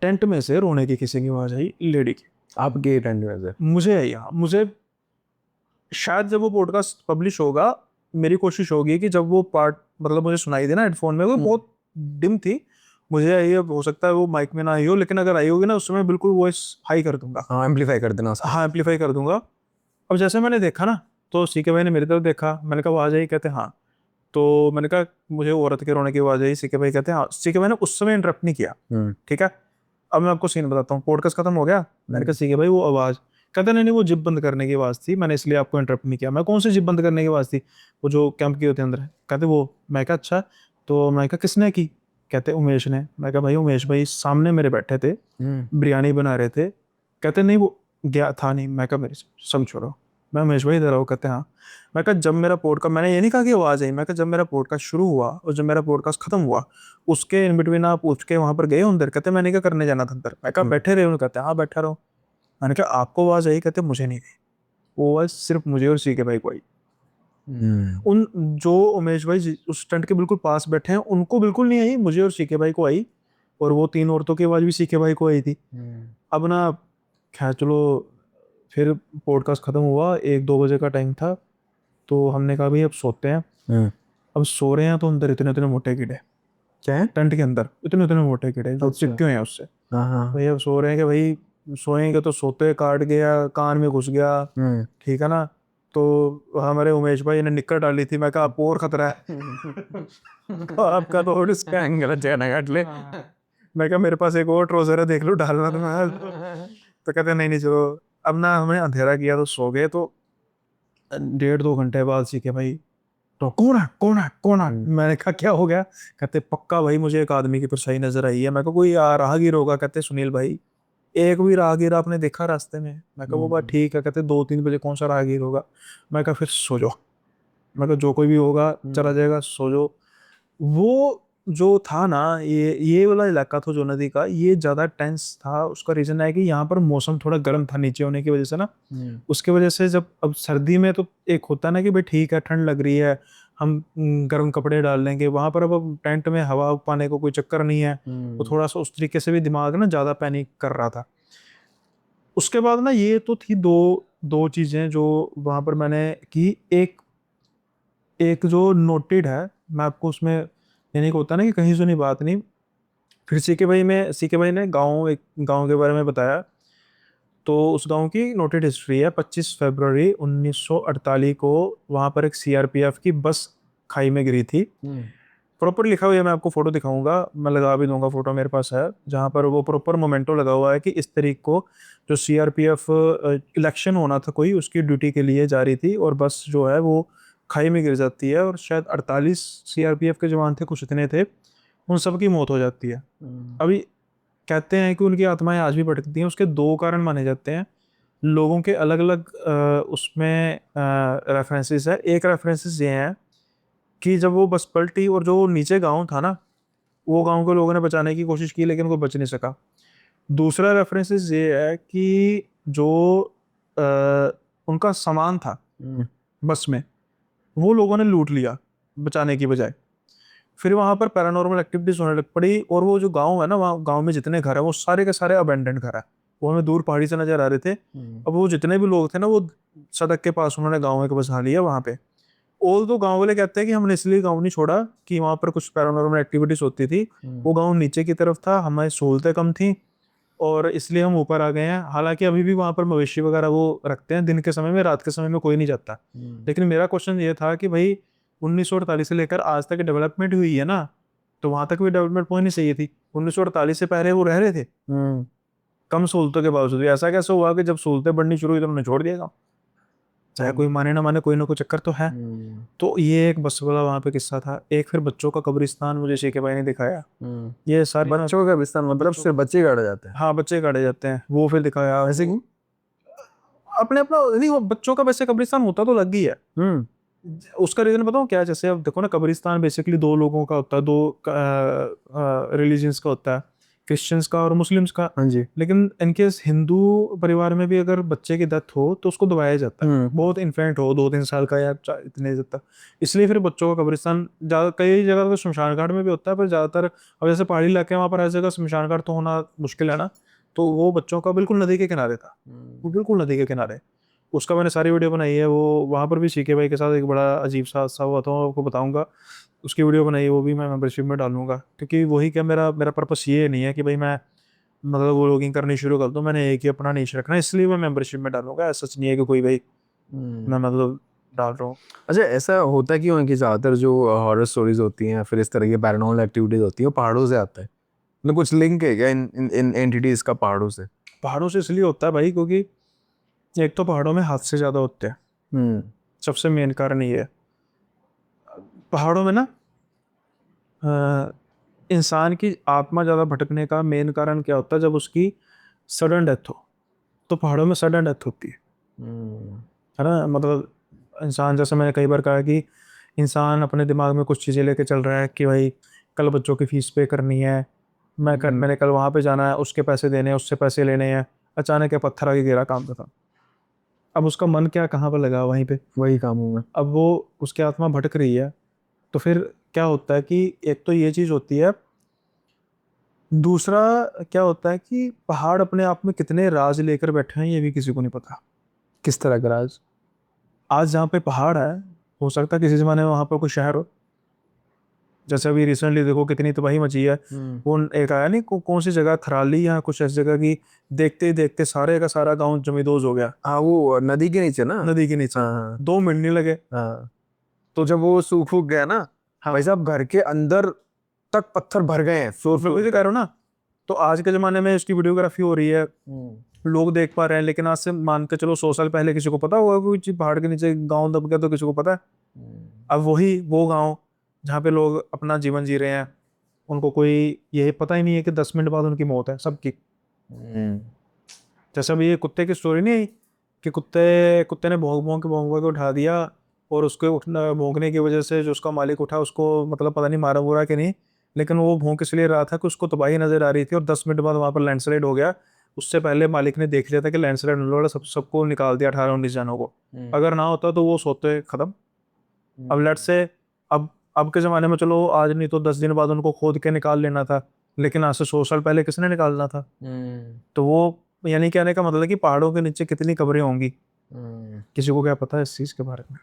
टेंट में से रोने की किसी की आवाज आई, लेडी की। आपके टेंट में से? मुझे आई, हाँ मुझे, शायद जब वो पॉडकास्ट पब्लिश होगा, मेरी कोशिश होगी कि जब वो पार्ट मतलब मुझे सुनाई देना हेडफोन में, वो बहुत डिम थी, मुझे ये हो सकता है वो माइक में ना आई हो, लेकिन अगर आई होगी ना उस समय बिल्कुल वॉइस हाई कर दूंगा। हाँ, एम्पलीफाई कर देना उसको। हाँ एम्पलीफाई कर दूंगा। अब जैसे मैंने देखा ना, तो सीके भाई ने मेरी तरफ देखा, मैंने कहा आवाज आई, कहते हाँ। तो मैंने कहा मुझे औरत के रोने की आवाज आई, सीके भाई कहते हाँ। सीके भाई ने उस समय इंटरप्ट नहीं किया, ठीक है। अब मैं आपको सीन बताता हूँ, पॉडकास्ट खत्म हो गया, मैंने कहा ठीक है भाई वो आवाज़, कहते नहीं नहीं वो जिप बंद करने की आवाज़ थी, मैंने इसलिए आपको इंटरप्ट नहीं किया। मैं कौन सी जिप बंद करने की आवाज़ थी, वो जो कैंप की होते हैं अंदर, कहते वो। मैं कहा अच्छा, तो मैं कहा किसने की, कहते उमेश ने। मैं कहा भाई उमेश भाई सामने मेरे बैठे थे, बिरयानी बना रहे थे, कहते नहीं वो गया था नहीं। मैं कहा मेरे सब छोड़ो, मैं उमेश भाई इधर आओ, कहते हाँ। मैं कहा जब मेरा पॉडकास्ट, मैंने ये नहीं कहा कि आवाज़ आई, मैं कहा जब मेरा पॉडकास्ट शुरू हुआ और जब मेरा पॉडकास्ट खत्म हुआ उसके इन बिटवीन आप उठ के वहां पर गए हो अंदर, कहते मैंने क्या करने जाना था अंदर। मैं कहा बैठे रहे हो, कहते हाँ बैठा रहो। मैंने कहा आपको आवाज़ आई, कहते मुझे नहीं आई। वो आवाज़ सिर्फ मुझे और सी के भाई को आई। उन जो उमेश भाई उस टेंट के बिल्कुल पास बैठे हैं उनको बिल्कुल नहीं आई, मुझे और सीके भाई को आई। और वो 3 औरतों की आवाज़ भी सीके भाई को आई थी। अब ना खैर चलो, फिर पॉडकास्ट खत्म हुआ, 1-2 बजे का टाइम था, तो हमने कहा भाई अब सोते हैं। अब सो रहे हैं तो अंदर इतने इतने मोटे कीड़े, क्या है? टेंट के अंदर इतने इतने मोटे कीड़े जो अच्छा। चिपके हुए हैं उससे। हाँ। भाई अब सो रहे हैं कि भाई सोएंगे तो सोते, काट गया कान में घुस गया, ठीक है ना। तो हमारे उमेश भाई ने निक्कर डाली थी, मैं कहा आपको और खतरा है। तो आपका तो और इसका एंगल जगह काट ले। मैं कहा मेरे पास एक और ट्राउजर है, देख लो डालना तो मैं। तो कहते नहीं नहीं चलो। अब ना हमने अंधेरा किया तो सो गए। तो 1.5-2 घंटे बाद सीखे भाई, तो कौन है कौन है कौन है। मैंने कहा क्या हो गया, कहते पक्का भाई मुझे एक आदमी की परछाई नजर आई है। मैं कहा कोई राहगीर होगा, कहते सुनील भाई एक भी राहगीर आपने देखा रास्ते में। मैं कहा वो बात ठीक है, कहते 2-3 बजे कौन सा राहगीर होगा। मैं कहा फिर सो जाओ, मैं कहा जो कोई भी होगा चला जाएगा, सो जाओ। वो जो था ना, ये वाला इलाका था जो नदी का, ये ज्यादा टेंस था। उसका रीजन है कि यहाँ पर मौसम थोड़ा गर्म था नीचे होने की वजह से ना। उसके वजह से जब अब सर्दी में तो एक होता है ना कि भाई ठीक है ठंड लग रही है, हम गर्म कपड़े डाल लेंगे। वहां पर अब टेंट में हवा पाने को कोई चक्कर नहीं है, तो थोड़ा सा उस तरीके से भी दिमाग ना ज्यादा पैनिक कर रहा था। उसके बाद ना ये तो थी दो दो चीजें जो वहां पर मैंने की। एक एक जो नोटेड है, मैं आपको उसमें यानी कि होता है ना कि कहीं सुनी बात नहीं। फिर सीके भाई ने एक गांव के बारे में बताया। तो उस गांव की नोटेड हिस्ट्री है, 25 फरवरी 1948 को वहां पर एक सीआरपीएफ की बस खाई में गिरी थी। प्रॉपर लिखा हुआ है, मैं आपको फोटो दिखाऊंगा, मैं लगा भी दूंगा, फोटो मेरे पास है, जहां पर वो प्रॉपर मोमेंटो लगा हुआ है कि इस तारीख को जो सीआरपीएफ इलेक्शन होना था कोई, उसकी ड्यूटी के लिए जा रही थी और बस जो है वो खाई में गिर जाती है। और शायद 48 सीआरपीएफ के जवान थे, कुछ इतने थे, उन सब की मौत हो जाती है। अभी कहते हैं कि उनकी आत्माएं आज भी भटकती हैं। उसके 2 कारण माने जाते हैं, लोगों के अलग अलग उसमें रेफरेंसेस है। एक रेफरेंसेस ये है कि जब वो बस पलटी और जो नीचे गांव था ना, वो गांव के लोगों ने बचाने की कोशिश की लेकिन वो बच नहीं सका। दूसरा रेफरेंसेस ये है कि जो उनका सामान था बस में, वो लोगों ने लूट लिया बचाने की बजाय। फिर वहां पर पैरानॉर्मल एक्टिविटीज होने लग पड़ी और वो जो गांव है ना, वहाँ गांव में जितने घर है वो सारे के सारे अबेंडेंड घर है। वो हमें दूर पहाड़ी से नजर आ रहे थे। अब वो जितने भी लोग थे ना, वो सड़क के पास उन्होंने गाँव में बसा लिया वहां पे। ऑल तो गांव वाले कहते हैं कि हमने इसलिए गांव नहीं छोड़ा कि वहां पर कुछ पैरानॉर्मल एक्टिविटीज होती थी। वो गांव नीचे की तरफ था, हमारी सहूलतें कम थी और इसलिए हम ऊपर आ गए हैं। हालांकि अभी भी वहां पर मवेशी वगैरह वो रखते हैं दिन के समय में, रात के समय में कोई नहीं जाता। लेकिन मेरा क्वेश्चन ये था कि भाई 1948 से लेकर आज तक डेवलपमेंट हुई है ना, तो वहां तक भी डेवलपमेंट होनी चाहिए थी। 1948 से पहले वो रह रहे थे कम सहूलतों के बावजूद भी। ऐसा कैसे हुआ कि जब सहूलतें बढ़नी शुरू हुई तो उन्होंने छोड़ दिया गाँव? चाहे कोई माने ना माने, कोई ना कोई चक्कर तो है। तो ये एक बस वाला वहां पे किस्सा था। एक फिर बच्चों का कब्रिस्तान मुझे शेखे भाई ने दिखाया। ये सारी ना, बच्चों का विस्तार मतलब सिर्फ बच्चे काटे जाते हैं? हाँ बच्चे काटे जाते हैं, वो फिर दिखाया। ऐसे क्यों? अपने अपना नहीं, वो बच्चों का वैसे कब्रिस्तान होता तो अलग ही है। उसका रीजन बताऊं क्या, जैसे अब देखो ना, कब्रिस्तान बेसिकली 2 लोगों का होता है, 2 रिलीजन्स का होता है, क्रिश्चियंस का और मुस्लिम्स का। हाँ जी। लेकिन इनकेस हिंदू परिवार में भी अगर बच्चे की डेथ हो तो उसको दबाया जाता है, बहुत इन्फेंट हो 2-3 साल का या इतने तक। इसलिए फिर बच्चों का कब्रिस्तान ज्यादा, कई जगह तो शमशान घाट में भी होता है, पर ज्यादातर अब जैसे पहाड़ी इलाके हैं वहाँ पर हर जगह शमशान घाट तो होना मुश्किल है ना। तो वो बच्चों का बिल्कुल नदी के किनारे था, वो बिल्कुल नदी के किनारे। उसका मैंने सारी वीडियो बनाई है। वो वहाँ पर भी सीके भाई के साथ एक बड़ा अजीब सा हादसा हुआ था, वो आपको बताऊंगा। उसकी वीडियो बनाई है, वो भी मैं मेंबरशिप में डालूंगा। क्योंकि वही क्या, मेरा मेरा पर्पस ये नहीं है कि भाई मैं मतलब व्लॉगिंग करनी शुरू कर दूं। मैंने एक ही अपना नीश रखना है, इसलिए मैं मेंबरशिप में डालूंगा। ऐसा सच नहीं है कि कोई भाई मैं मतलब डाल रहा हूँ। अच्छा, ऐसा होता क्यों है कि ज़्यादातर जो हॉरर स्टोरीज होती हैं फिर इस तरह की पैरानॉर्मल एक्टिविटीज होती हैं वो पहाड़ों से आता है? मतलब कुछ लिंक है क्या इन इन इन एंटिटीज का पहाड़ों से? पहाड़ों से इसलिए होता है भाई क्योंकि एक तो पहाड़ों में हादसे ज़्यादा होते हैं, हम्म। सबसे मेन कारण ये है। पहाड़ों में ना अ, इंसान की आत्मा ज़्यादा भटकने का मेन कारण क्या होता है, जब उसकी सडन डेथ हो, तो पहाड़ों में सडन डेथ होती हम्म। है ना। मतलब इंसान, जैसे मैंने कई बार कहा कि इंसान अपने दिमाग में कुछ चीज़ें लेके चल रहा है कि भाई कल बच्चों की फीस पे करनी है, मैंने कल वहाँ पे जाना है, उसके पैसे देने हैं, उससे पैसे लेने हैं, अचानक ये पत्थर आके गिरा काम खत्म। अब उसका मन क्या कहाँ पर लगा वहीं पे, वही काम हूँ मैं। अब वो उसकी आत्मा भटक रही है। तो फिर क्या होता है कि एक तो ये चीज़ होती है, दूसरा क्या होता है कि पहाड़ अपने आप में कितने राज लेकर बैठे हैं ये भी किसी को नहीं पता। किस तरह का राज? आज जहाँ पे पहाड़ है, हो सकता है किसी ज़माने में वहाँ पर कोई शहर हो। जैसे अभी रिसेंटली देखो कितनी तबाही मची है। वो एक आया नहीं, कौन सी जगह, थराली या कुछ ऐसी जगह की, देखते ही देखते सारे का सारा गांव जमींदोज हो गया हाँ, वो नदी के नीचे ना? नदी के नीचे। हाँ 2 मिनट नहीं लगे। हाँ। तो जब वो सूख गया ना, हाँ, भाई साहब घर के अंदर तक पत्थर भर गए हैं, तो फ्लोर फिर वही तो कह रहा हूँ ना। तो आज के ज़माने में इसकी वीडियोग्राफी हो रही है, लोग देख पा रहे हैं, लेकिन आज से मान के चलो 100 साल पहले किसी को पता होगा कोई चीज़ पहाड़ के नीचे गांव दब गया, तो किसी को पता है? अब वही वो गांव जहाँ पे लोग अपना जीवन जी रहे हैं, उनको कोई ये पता ही नहीं है कि 10 मिनट बाद उनकी मौत है सबकी। जैसे अभी ये कुत्ते की स्टोरी नहीं आई कि कुत्ते कुत्ते ने भौंक के उठा दिया, और उसके उठना भौंकने की वजह से जो उसका मालिक उठा उसको, मतलब पता नहीं मारा बुरा कि नहीं, लेकिन वो भौंक इसलिए रहा था कि उसको तबाही नजर आ रही थी, और 10 मिनट बाद वहाँ पर लैंडस्लाइड हो गया। उससे पहले मालिक ने देख लिया था कि लैंडस्लाइड होने वाला, सबको निकाल दिया, 18-19 जनों को। अगर ना होता तो वो सोते खत्म। अब लेट से, अब के ज़माने में चलो आज नहीं तो 10 दिन बाद उनको खोद के निकाल लेना था, लेकिन आज से 100 साल पहले किसने निकालना था? तो वो, यानी कहने का मतलब है कि पहाड़ों के नीचे कितनी कब्रें होंगी, किसी को क्या पता है इस चीज़ के बारे में।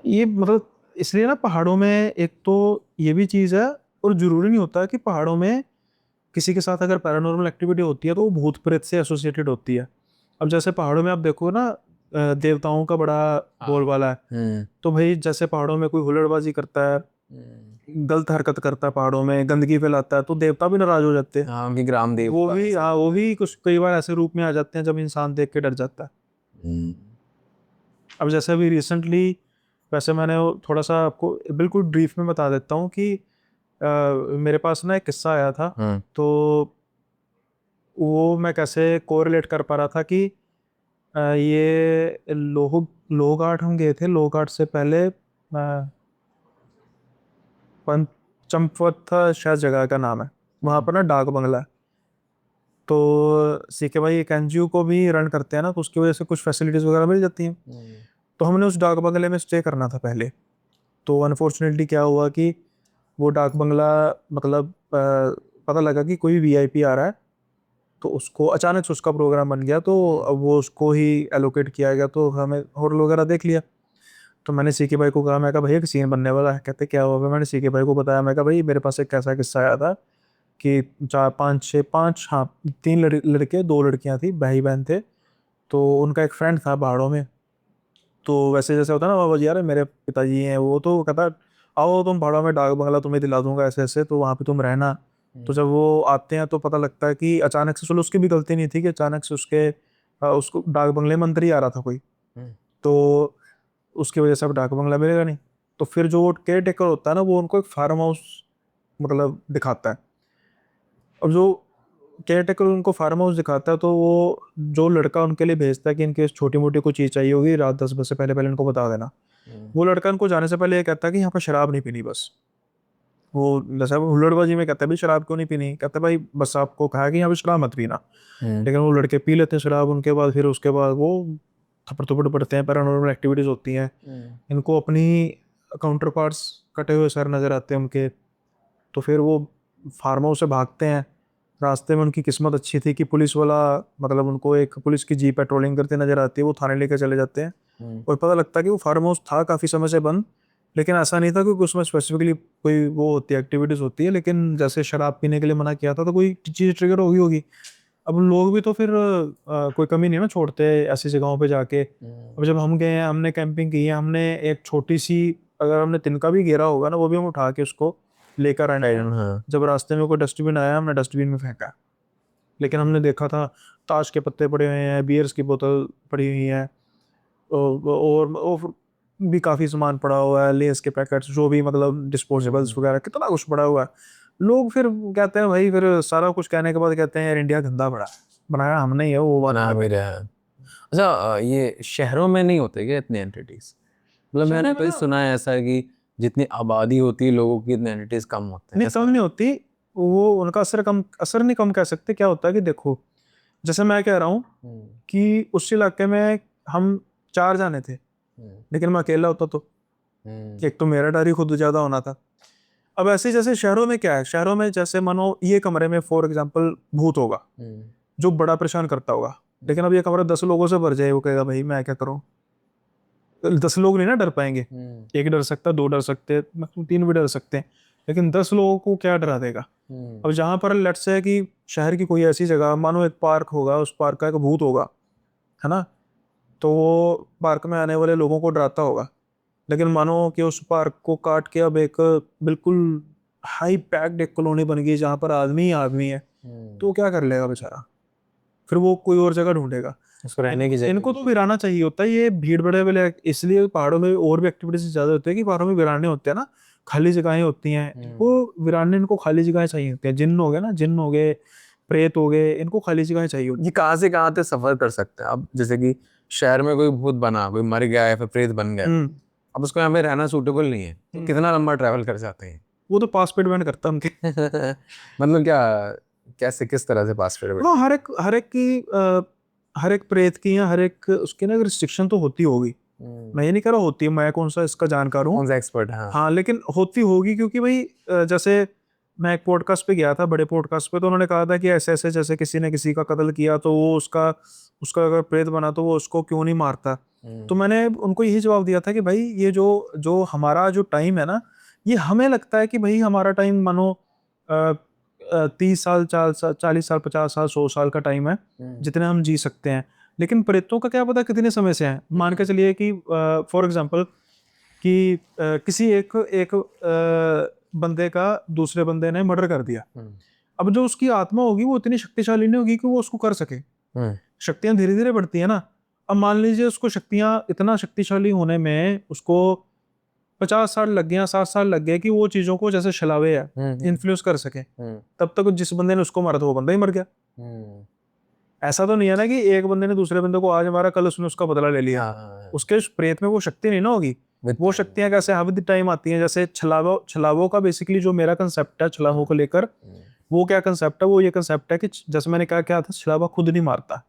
ये मतलब इसलिए ना पहाड़ों में एक तो ये भी चीज़ है, और ज़रूरी नहीं होता कि पहाड़ों में किसी के साथ अगर पैरानॉर्मल एक्टिविटी होती है तो वो भूत प्रेत से एसोसिएटेड होती है। अब जैसे पहाड़ों में आप देखो ना, देवताओं का बड़ा बोलबाला है। तो भाई जैसे पहाड़ों में कोई हुल्लड़बाजी करता है, गलत हरकत करता है, पहाड़ों में गंदगी फैलाता है, तो देवता भी नाराज हो जाते हैं। हाँ, उनकी ग्राम वो देवता भी, ऐसे। हाँ, वो भी कुछ कई बार ऐसे रूप में आ जाते हैं जब इंसान देख के डर जाता है। अब जैसे अभी रिसेंटली, वैसे मैंने वो थोड़ा सा आपको बिल्कुल ब्रीफ में बता देता हूँ कि मेरे पास ना एक किस्सा आया था। तो वो मैं कैसे कोरिलेट कर पा रहा था कि ये लोग आर्ट हम गए थे, लोग आर्ट से पहले पंच चंपवत था शायद जगह का नाम है, वहाँ पर ना डाक बंगला है। तो सीके भाई एक एनजीओ को भी रन करते हैं ना, तो उसकी वजह से कुछ फैसिलिटीज वगैरह मिल जाती हैं। तो हमने उस डाक बंगले में स्टे करना था पहले। तो अनफॉर्चुनेटली क्या हुआ कि वो डाक बंगला, मतलब पता लगा कि कोई वीआईपी आ रहा है, तो उसको अचानक से उसका प्रोग्राम बन गया, तो अब वो उसको ही एलोकेट किया गया, तो हमें होटल वगैरह देख लिया। तो मैंने सीके भाई को कहा, मैं कहा भैया एक सीन बनने वाला है। कहते क्या हुआ? मैंने सीके भाई को बताया, मैं कहा भाई मेरे पास एक कैसा किस्सा आया था कि 4 5 6 5, हाँ, 3 लड़के 2 लड़कियां थी, भाई बहन थे। तो उनका एक फ्रेंड था पहाड़ों में। तो वैसे जैसे होता है ना, बाबा जी यार मेरे पिताजी हैं, वो तो कहता आओ तुम पहाड़ों में, डाक बंगला तुम्हें दिला दूंगा ऐसे ऐसे, तो वहाँ पे तुम रहना। तो जब वो आते हैं तो पता लगता है कि अचानक से, चलो उसकी भी गलती नहीं थी कि अचानक से उसको डाक बंगले में अंदर ही आ रहा था कोई। तो उसकी वजह से अब डाक बंगला मिलेगा नहीं। तो फिर जो केयर टेकर होता है ना, वो उनको एक फार्म हाउस मतलब दिखाता है। अब जो केयर टेकर उनको फार्म हाउस दिखाता है, तो वो जो लड़का उनके लिए भेजता है कि इनके छोटी मोटी कोई चीज़ चाहिए होगी, रात 10 बजे से पहले पहले इनको बता देना। वो लड़का उनको जाने से पहले ये कहता है कि यहाँ पर शराब नहीं पीनी बस। वो जैसे वो हुल्लड़बाजी में कहता है भाई शराब क्यों नहीं पीनी, कहता है भाई बस आपको कहा कि यहाँ पे शराब मत पीना। लेकिन वो लड़के पी लेते हैं शराब, उनके बाद फिर उसके बाद वो थप्पड़ थप्पड़ पड़ते हैं, पैरानॉर्मल एक्टिविटीज होती हैं। इनको अपनी काउंटर पार्ट्स कटे हुए सर नजर आते हैं उनके। तो फिर वो फार्म हाउस से भागते हैं। रास्ते में उनकी किस्मत अच्छी थी कि पुलिस वाला, मतलब उनको एक पुलिस की जीप पेट्रोलिंग करते नजर आती है, वो थाने लेकर चले जाते हैं। और पता लगता है कि वो फार्म हाउस था काफ़ी समय से बंद, लेकिन ऐसा नहीं था क्योंकि उसमें स्पेसिफिकली कोई वो होती है, एक्टिविटीज़ होती है, लेकिन जैसे शराब पीने के लिए मना किया था तो कोई चीज़ ट्रिगर होगी होगी। अब लोग भी तो फिर कोई कमी नहीं ना छोड़ते ऐसी जगहों पे जाके। अब जब हम गए हैं, हमने कैंपिंग की है, हमने एक छोटी सी, अगर हमने तिनका भी घेरा होगा ना, वो भी हम उठा के उसको लेकर आए हैं। हाँ जब रास्ते में कोई डस्टबिन आया हमने डस्टबिन में फेंका, लेकिन हमने देखा था ताश के पत्ते पड़े हुए हैं, बियर्स की बोतल पड़ी हुई है, और भी काफ़ी सामान पड़ा हुआ है, लेस के पैकेट्स, जो भी मतलब डिस्पोजेबल्स वगैरह, कितना कुछ पड़ा हुआ है। लोग फिर कहते हैं भाई, फिर सारा कुछ कहने के बाद कहते हैं यार इंडिया गंदा पड़ा है, बनाया हमने ही है, वो बात बना अलग भी है। रहा है। अच्छा ये शहरों में नहीं होते क्या इतने एंटिटीज? मतलब मैंने शहरों में कहीं ना, सुना है ऐसा कि जितनी आबादी होती है लोगों की इतने एंटिटीज कम होते हैं नहीं ऐसा? कम नहीं होती, वो उनका असर कम, असर नहीं कम कह सकते। क्या होता है कि देखो, जैसे मैं कह रहा हूँ हम्म, कि उस इलाके में हम 4 जाने थे, हम्म, लेकिन मैं अकेला होता तो हम्म, एक तो मेरा डर ही खुद ज़्यादा होना था। अब ऐसे ही जैसे शहरों में क्या है, शहरों में जैसे मानो ये कमरे में फॉर एग्जांपल भूत होगा हम्म, जो बड़ा परेशान करता होगा, लेकिन अब ये कमरा 10 लोगों से भर जाए, वो कहेगा भाई मैं क्या करूँ। 10 लोग नहीं ना डर पाएंगे, हम्म, एक डर सकता, 2 डर सकते, मैक्सिमम 3 भी डर सकते हैं, लेकिन 10 लोगों को क्या डरा देगा। हम्म, अब जहां पर लेट्स से कि शहर की कोई ऐसी जगह, मानो एक पार्क होगा, उस पार्क का एक भूत होगा, है ना, तो वो पार्क में आने वाले लोगों को डराता होगा। लेकिन मानो कि उस पार्क को काट के अब एक बिल्कुल हाई पैक्ड एक कॉलोनी बन गई जहाँ पर आदमी ही आदमी है, तो वो क्या कर लेगा बेचारा, फिर वो कोई और जगह ढूंढेगा। उसको रहने की जगह इनको भी तो चाहिए। वीराना चाहिए होता है, ये भीड़ बड़े वाले, इसलिए पहाड़ों में और भी एक्टिविटीज ज्यादा होती है कि पहाड़ों में वीराने होते हैं ना, खाली जगहें होती हैं, इनको वीराने, इनको खाली जगहें चाहिए होती हैं। जिन्न हो गए ना, जिन्न हो गए, प्रेत हो गए, इनको खाली जगहें चाहिए होती ये कहाँ से कहाँ तक सफर कर सकते हैं? अब जैसे कि शहर में कोई भूत बना, कोई मर गया या फिर प्रेत बन गया, हैं। अब उसको यहाँ पे रहना सूटेबल नहीं है, तो कितना लंबा ट्रैवल कर जाते हैं? वो तो पास पे डिपेंड करता है उनके। मतलब क्या, कैसे, किस तरह से पास फिर हाँ, हर एक की हर एक प्रेत की या हर एक उसकी ना रिस्ट्रिक्शन तो होती होगी। मैं ये नहीं कह रहा होती है, मैं कौन सा इसका जानकार हूँ। कौन सा एक्सपर्ट है? हाँ। हाँ, लेकिन होती होगी क्योंकि भाई जैसे मैं एक पॉडकास्ट पे गया था, बड़े पॉडकास्ट पे, तो उन्होंने कहा था कि ऐसे ऐसे जैसे किसी ने किसी का कत्ल किया तो वो उसका उसका अगर प्रेत बना तो वो उसको क्यों नहीं मारता। तो मैंने उनको यही जवाब दिया था कि भाई ये जो जो हमारा जो टाइम है ना, ये हमें लगता है कि भाई हमारा टाइम मानो 30 साल, 40 साल, 40 साल, 50 साल, 100 साल का टाइम है जितने हम जी सकते हैं। लेकिन प्रेतों का क्या पता कितने समय से हैं। मान के चलिए कि फॉर एग्जाम्पल कि किसी एक एक बंदे का दूसरे बंदे ने मर्डर कर दिया। अब जो उसकी आत्मा होगी वो इतनी शक्तिशाली नहीं होगी कि वो उसको कर सके। शक्तियां धीरे धीरे बढ़ती है ना। अब मान लीजिए उसको शक्तियां, इतना शक्तिशाली होने में उसको 50 साल लग गए या 60 साल लग गए कि वो चीजों को जैसे छलावे है इन्फ्लुएंस कर सके। तब तक जिस बंदे ने उसको मारा था वो बंदा ही मर गया। ऐसा तो नहीं है ना कि एक बंदे ने दूसरे बंदे को आज मारा, कल उसने उसका बदला ले लिया। उसके प्रेत में वो शक्ति नहीं ना होगी। वो शक्तियां कैसे विद टाइम आती हैं, जैसे छलावा, छलावों का बेसिकली जो मेरा कंसेप्ट है छलावों को लेकर, वो क्या कंसेप्ट है, वो ये कंसेप्ट है कि जैसे मैंने कहा क्या था, छलावा खुद नहीं मारता,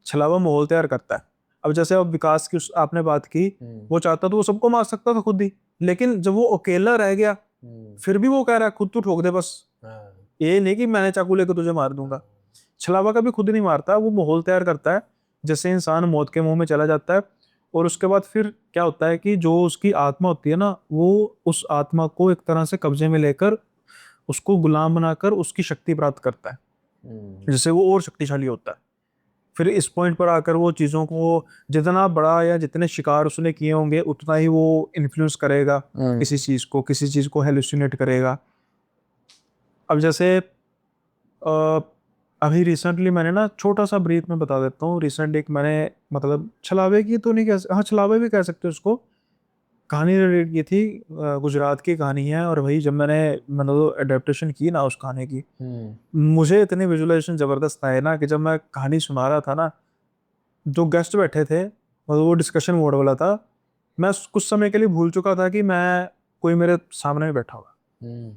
छलावा माहौल तैयार करता है। अब जैसे अब विकास की आपने बात की, वो चाहता तो वो सबको मार सकता था खुद ही, लेकिन जब वो अकेला रह गया फिर भी वो कह रहा है खुद तू ठोक दे बस, ये नहीं कि मैंने चाकू लेकर तुझे मार दूंगा। छलावा कभी खुद नहीं मारता, वो माहौल तैयार करता है, जैसे इंसान मौत के मुंह में चला जाता है। और उसके बाद फिर क्या होता है कि जो उसकी आत्मा होती है ना, वो उस आत्मा को एक तरह से कब्जे में लेकर उसको गुलाम बनाकर उसकी शक्ति प्राप्त करता है, जिससे वो और शक्तिशाली होता है। फिर इस पॉइंट पर आकर वो चीज़ों को जितना बड़ा या जितने शिकार उसने किए होंगे उतना ही वो इन्फ्लुएंस करेगा किसी चीज़ को हेलुसिनेट करेगा। अब जैसे अ, अभी रिसेंटली मैंने ना छोटा सा ब्रीफ में बता देता हूँ। रिसेंट एक मैंने मतलब छलावे की तो नहीं कह, हाँ छलावे भी कह सकते हो उसको, कहानी रिलेट की थी। गुजरात की कहानी है, और वही जब मैंने मतलब एडेप्टेशन की ना उस कहानी की, मुझे इतनी विजुअलाइजेशन जबरदस्त आए ना कि जब मैं कहानी सुना रहा था ना, जो गेस्ट बैठे थे मतलब वो डिस्कशन मोड वाला था, मैं कुछ समय के लिए भूल चुका था कि मैं कोई मेरे सामने में बैठा हुआ।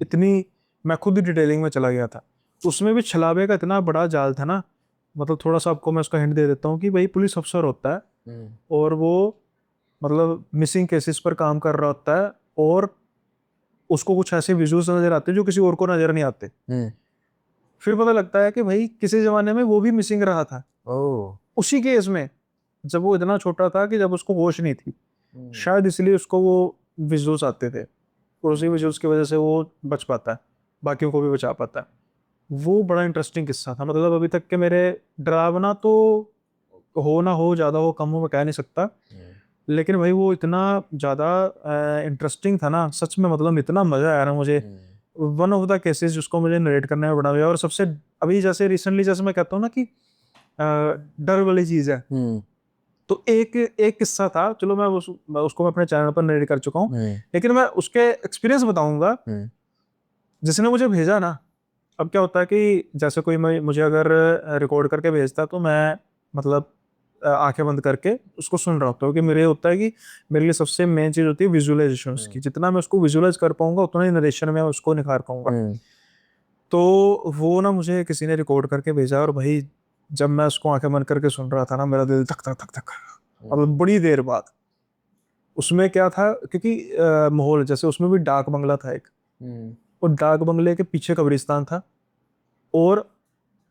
इतनी मैं खुद ही डिटेलिंग में चला गया था। उसमें भी छलावे का इतना बड़ा जाल था ना, मतलब थोड़ा सा आपको मैं उसका हिंट दे देता हूँ कि भाई पुलिस अफसर होता है और वो मतलब मिसिंग केसेस पर काम कर रहा होता है, और उसको कुछ ऐसे विजुअल्स नजर आते हैं जो किसी और को नजर नहीं आते। फिर पता लगता है कि भाई किसी जमाने में वो भी मिसिंग रहा था उसी केस में, जब वो इतना छोटा था कि जब उसको होश नहीं थी, शायद इसलिए उसको वो विजुअल्स आते थे, और उसी विजुअल्स की वजह से वो बच पाता है, बाकियों को भी बचा पाता है। वो बड़ा इंटरेस्टिंग किस्सा था। मतलब अभी तक के मेरे, डरावना तो हो ना हो, ज़्यादा हो कम हो, मैं कह नहीं सकता, लेकिन भाई वो इतना ज़्यादा इंटरेस्टिंग था ना सच में, मतलब इतना मज़ा आया ना मुझे। वन ऑफ द केसेस जिसको मुझे नरेट करने में बड़ा हुआ, और सबसे अभी जैसे रिसेंटली जैसे मैं कहता हूँ ना कि डर वाली चीज़ है, तो एक एक किस्सा था, चलो मैं उसको मैं अपने चैनल पर नरेट कर चुका हूँ, लेकिन मैं उसके एक्सपीरियंस बताऊंगा जिसने मुझे भेजा ना। अब क्या होता है कि जैसे कोई मुझे अगर रिकॉर्ड करके भेजता है तो मैं मतलब आंखें बंद करके उसको सुन रहा होता हूँ, कि मेरे होता है कि मेरे लिए सबसे मेन चीज़ होती है विजुअलाइजेशन की, जितना मैं उसको विजुअलाइज कर पाऊंगा उतना ही नरेशन में उसको निखार पाऊंगा। तो वो ना मुझे किसी ने रिकॉर्ड करके भेजा, और भाई जब मैं उसको आंखें बंद करके सुन रहा था ना, मेरा दिल धक धक धक धक, मतलब बड़ी देर बाद। उसमें क्या था, क्योंकि माहौल जैसे उसमें भी डाक बंगला था एक, और डाक बंगले के पीछे कब्रिस्तान था, और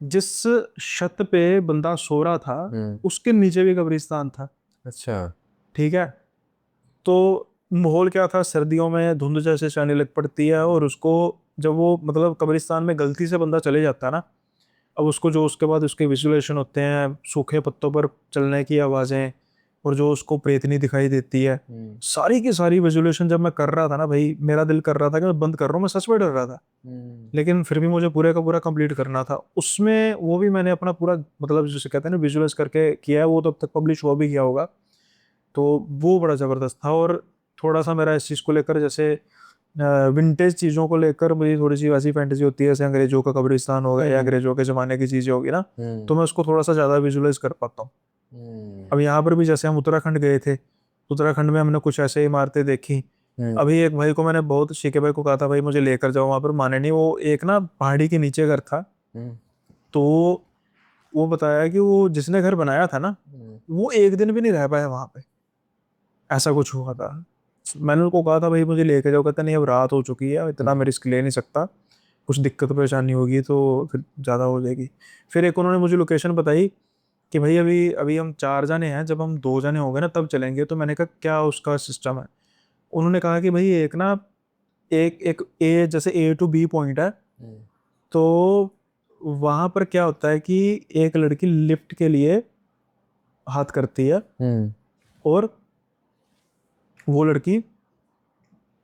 जिस छत पे बंदा सो रहा था उसके नीचे भी कब्रिस्तान था। अच्छा। ठीक है, तो माहौल क्या था, सर्दियों में धुंध जैसे छाने लग पड़ती है, और उसको जब वो मतलब कब्रिस्तान में गलती से बंदा चले जाता है ना, अब उसको जो उसके बाद उसके विजुअलेशन होते हैं, सूखे पत्तों पर चलने की आवाज़ें, और जो उसको प्रेतनी दिखाई देती है, सारी की सारी विजुअलेशन जब मैं कर रहा था ना भाई, मेरा दिल कर रहा था कि मैं बंद कर रहा हूँ, मैं सच में डर रहा था, लेकिन फिर भी मुझे पूरे का पूरा कंप्लीट करना था उसमें। वो भी मैंने अपना पूरा मतलब जिसे कहते हैं ना विजुअलाइज करके किया है, वो तो अब तक पब्लिश हो भी गया होगा। तो वो बड़ा ज़बरदस्त था। और थोड़ा सा मेरा इस चीज़ को लेकर, जैसे विंटेज चीज़ों को लेकर मुझे थोड़ी सी वैसी फैंटेसी होती है, जैसे अंग्रेजों का कब्रिस्तान हो गया या अंग्रेजों के ज़माने की चीज़ें होगी ना, तो मैं उसको थोड़ा सा ज़्यादा विजुअलाइज कर पाता हूँ। अब यहाँ पर भी जैसे हम उत्तराखंड गए थे, उत्तराखंड में हमने कुछ ऐसे इमारतें देखी। अभी एक भाई को मैंने बहुत शीखे भाई को कहा था भाई मुझे लेकर जाओ वहाँ पर, माने नहीं। वो एक ना पहाड़ी के नीचे घर था, तो वो बताया कि वो जिसने घर बनाया था ना, वो एक दिन भी नहीं रह पाया वहाँ पे, ऐसा कुछ हुआ था। मैंने उनको कहा था भाई मुझे लेके जाओ, कहता नहीं अब रात हो चुकी है, इतना मैं रिस्क ले नहीं सकता, कुछ दिक्कत परेशानी होगी तो फिर ज़्यादा हो जाएगी। फिर एक उन्होंने मुझे लोकेशन बताई कि भाई अभी अभी हम 4 जने हैं, जब हम 2 जने हो गए ना तब चलेंगे। तो मैंने कहा क्या उसका सिस्टम है। उन्होंने कहा कि भाई एक ना एक एक ए जैसे A to B पॉइंट है, तो वहाँ पर क्या होता है कि एक लड़की लिफ्ट के लिए हाथ करती है, और वो लड़की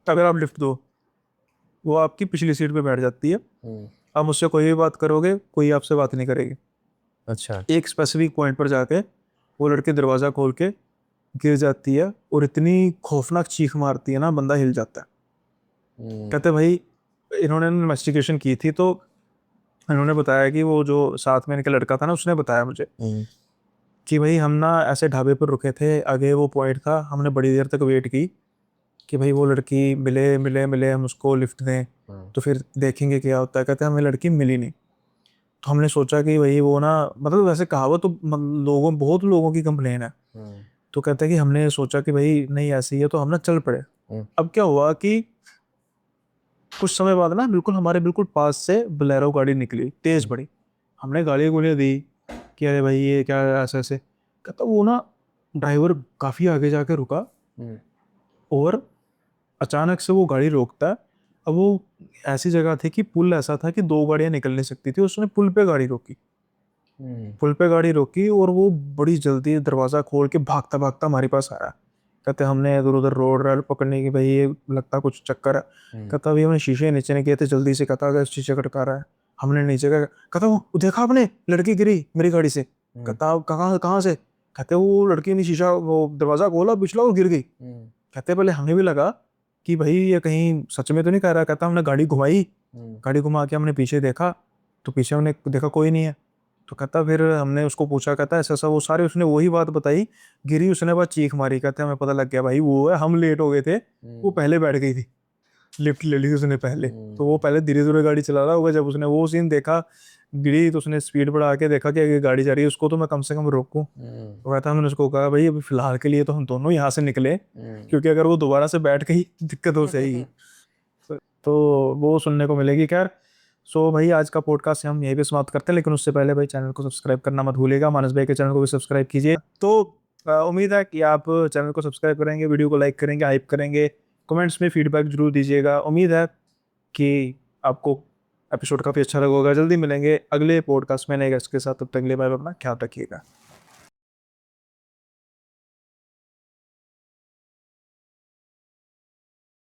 अगर आप लिफ्ट दो वो आपकी पिछली सीट पे बैठ जाती है। आप मुझसे कोई भी बात करोगे, कोई आपसे बात नहीं करेगी। अच्छा। एक स्पेसिफिक पॉइंट पर जाके वो लड़की दरवाज़ा खोल के गिर जाती है, और इतनी खौफनाक चीख मारती है ना, बंदा हिल जाता है। कहते भाई इन्होंने इन्वेस्टिगेशन की थी, तो इन्होंने बताया कि वो जो साथ में इनका लड़का था ना, उसने बताया मुझे कि भाई हम ना ऐसे ढाबे पर रुके थे, आगे वो पॉइंट था, हमने बड़ी देर तक वेट की कि भाई वो लड़की मिले मिले मिले, हम उसको लिफ्ट दें तो फिर देखेंगे क्या होता है। कहते हैं हमें लड़की मिली नहीं, तो हमने सोचा कि भाई वो ना मतलब वैसे कहावत तो लोगों बहुत लोगों की कंप्लेन है। तो कहते हैं कि हमने सोचा कि भाई नहीं ऐसी है, तो हम ना चल पड़े। अब क्या हुआ कि कुछ समय बाद ना बिल्कुल हमारे बिल्कुल पास से बोलेरो गाड़ी निकली तेज बड़ी। हमने गाली गोलियां दी कि अरे भाई ये क्या ऐसे ऐसे। कहता वो ना ड्राइवर काफी आगे जाके रुका, और अचानक से वो गाड़ी रोकता है। अब वो ऐसी जगह थी कि पुल ऐसा था कि 2 गाड़ियां निकल नहीं सकती थी, उसने पुल पे गाड़ी रोकी। पुल पे गाड़ी रोकी और वो बड़ी जल्दी दरवाजा खोल के भागता भागता हमारे पास आया। कहते हमने इधर उधर रोड रेल पकड़ने की, भाई ये लगता कुछ चक्कर है। कहता अभी हमने शीशे नीचे नहीं किए थे जल्दी से, कहता अगर शीशे खटका रहा है। हमने नीचे का कहता वो देखा आपने लड़की गिरी मेरी गाड़ी से। कहता कहाँ कहाँ से। कहते वो लड़की ने शीशा वो दरवाजा खोला पिछला और गिर गई। कहते पहले हमें भी लगा कि भाई ये कहीं सच में तो नहीं कह रहा। कहता हमने गाड़ी घुमाई, गाड़ी घुमा के हमने पीछे देखा, तो पीछे हमने देखा कोई नहीं है। तो कहता फिर हमने उसको पूछा, कहता ऐसा ऐसा, वो सारे उसने वही बात बताई। गिरी उसने बाद चीख मारी। कहते हमें पता लग गया भाई वो है, हम लेट हो गए थे, वो पहले बैठ गई थी, लिफ्ट ले ली थी उसने पहले। तो वो पहले धीरे धीरे गाड़ी चला रहा होगा, जब उसने वो सीन देखा गिरी तो उसने स्पीड बढ़ा के देखा कि आगे गाड़ी जा रही है, उसको तो मैं कम से कम रोकूं। तो कहता हमने उसको कहा भाई अभी फिलहाल के लिए तो हम दोनों यहाँ से निकले, क्योंकि अगर वो दोबारा से बैठ गई दिक्कत हो जाएगी। तो वो सुनने को मिलेगी। खैर सो भाई आज का पॉडकास्ट हम यहीं पे समाप्त करते हैं, लेकिन उससे पहले भाई चैनल को सब्सक्राइब करना मत भूलिएगा। मानस भाई के चैनल को भी सब्सक्राइब कीजिए। तो उम्मीद है कि आप चैनल को सब्सक्राइब करेंगे, वीडियो को लाइक करेंगे, हाइप करेंगे, कमेंट्स में फीडबैक जरूर दीजिएगा। उम्मीद है कि आपको एपिसोड काफ़ी अच्छा लगा होगा। जल्दी मिलेंगे अगले पॉडकास्ट में नए गेस्ट के साथ, तब तक के लिए बाय बाय, अपना ख्याल रखिएगा।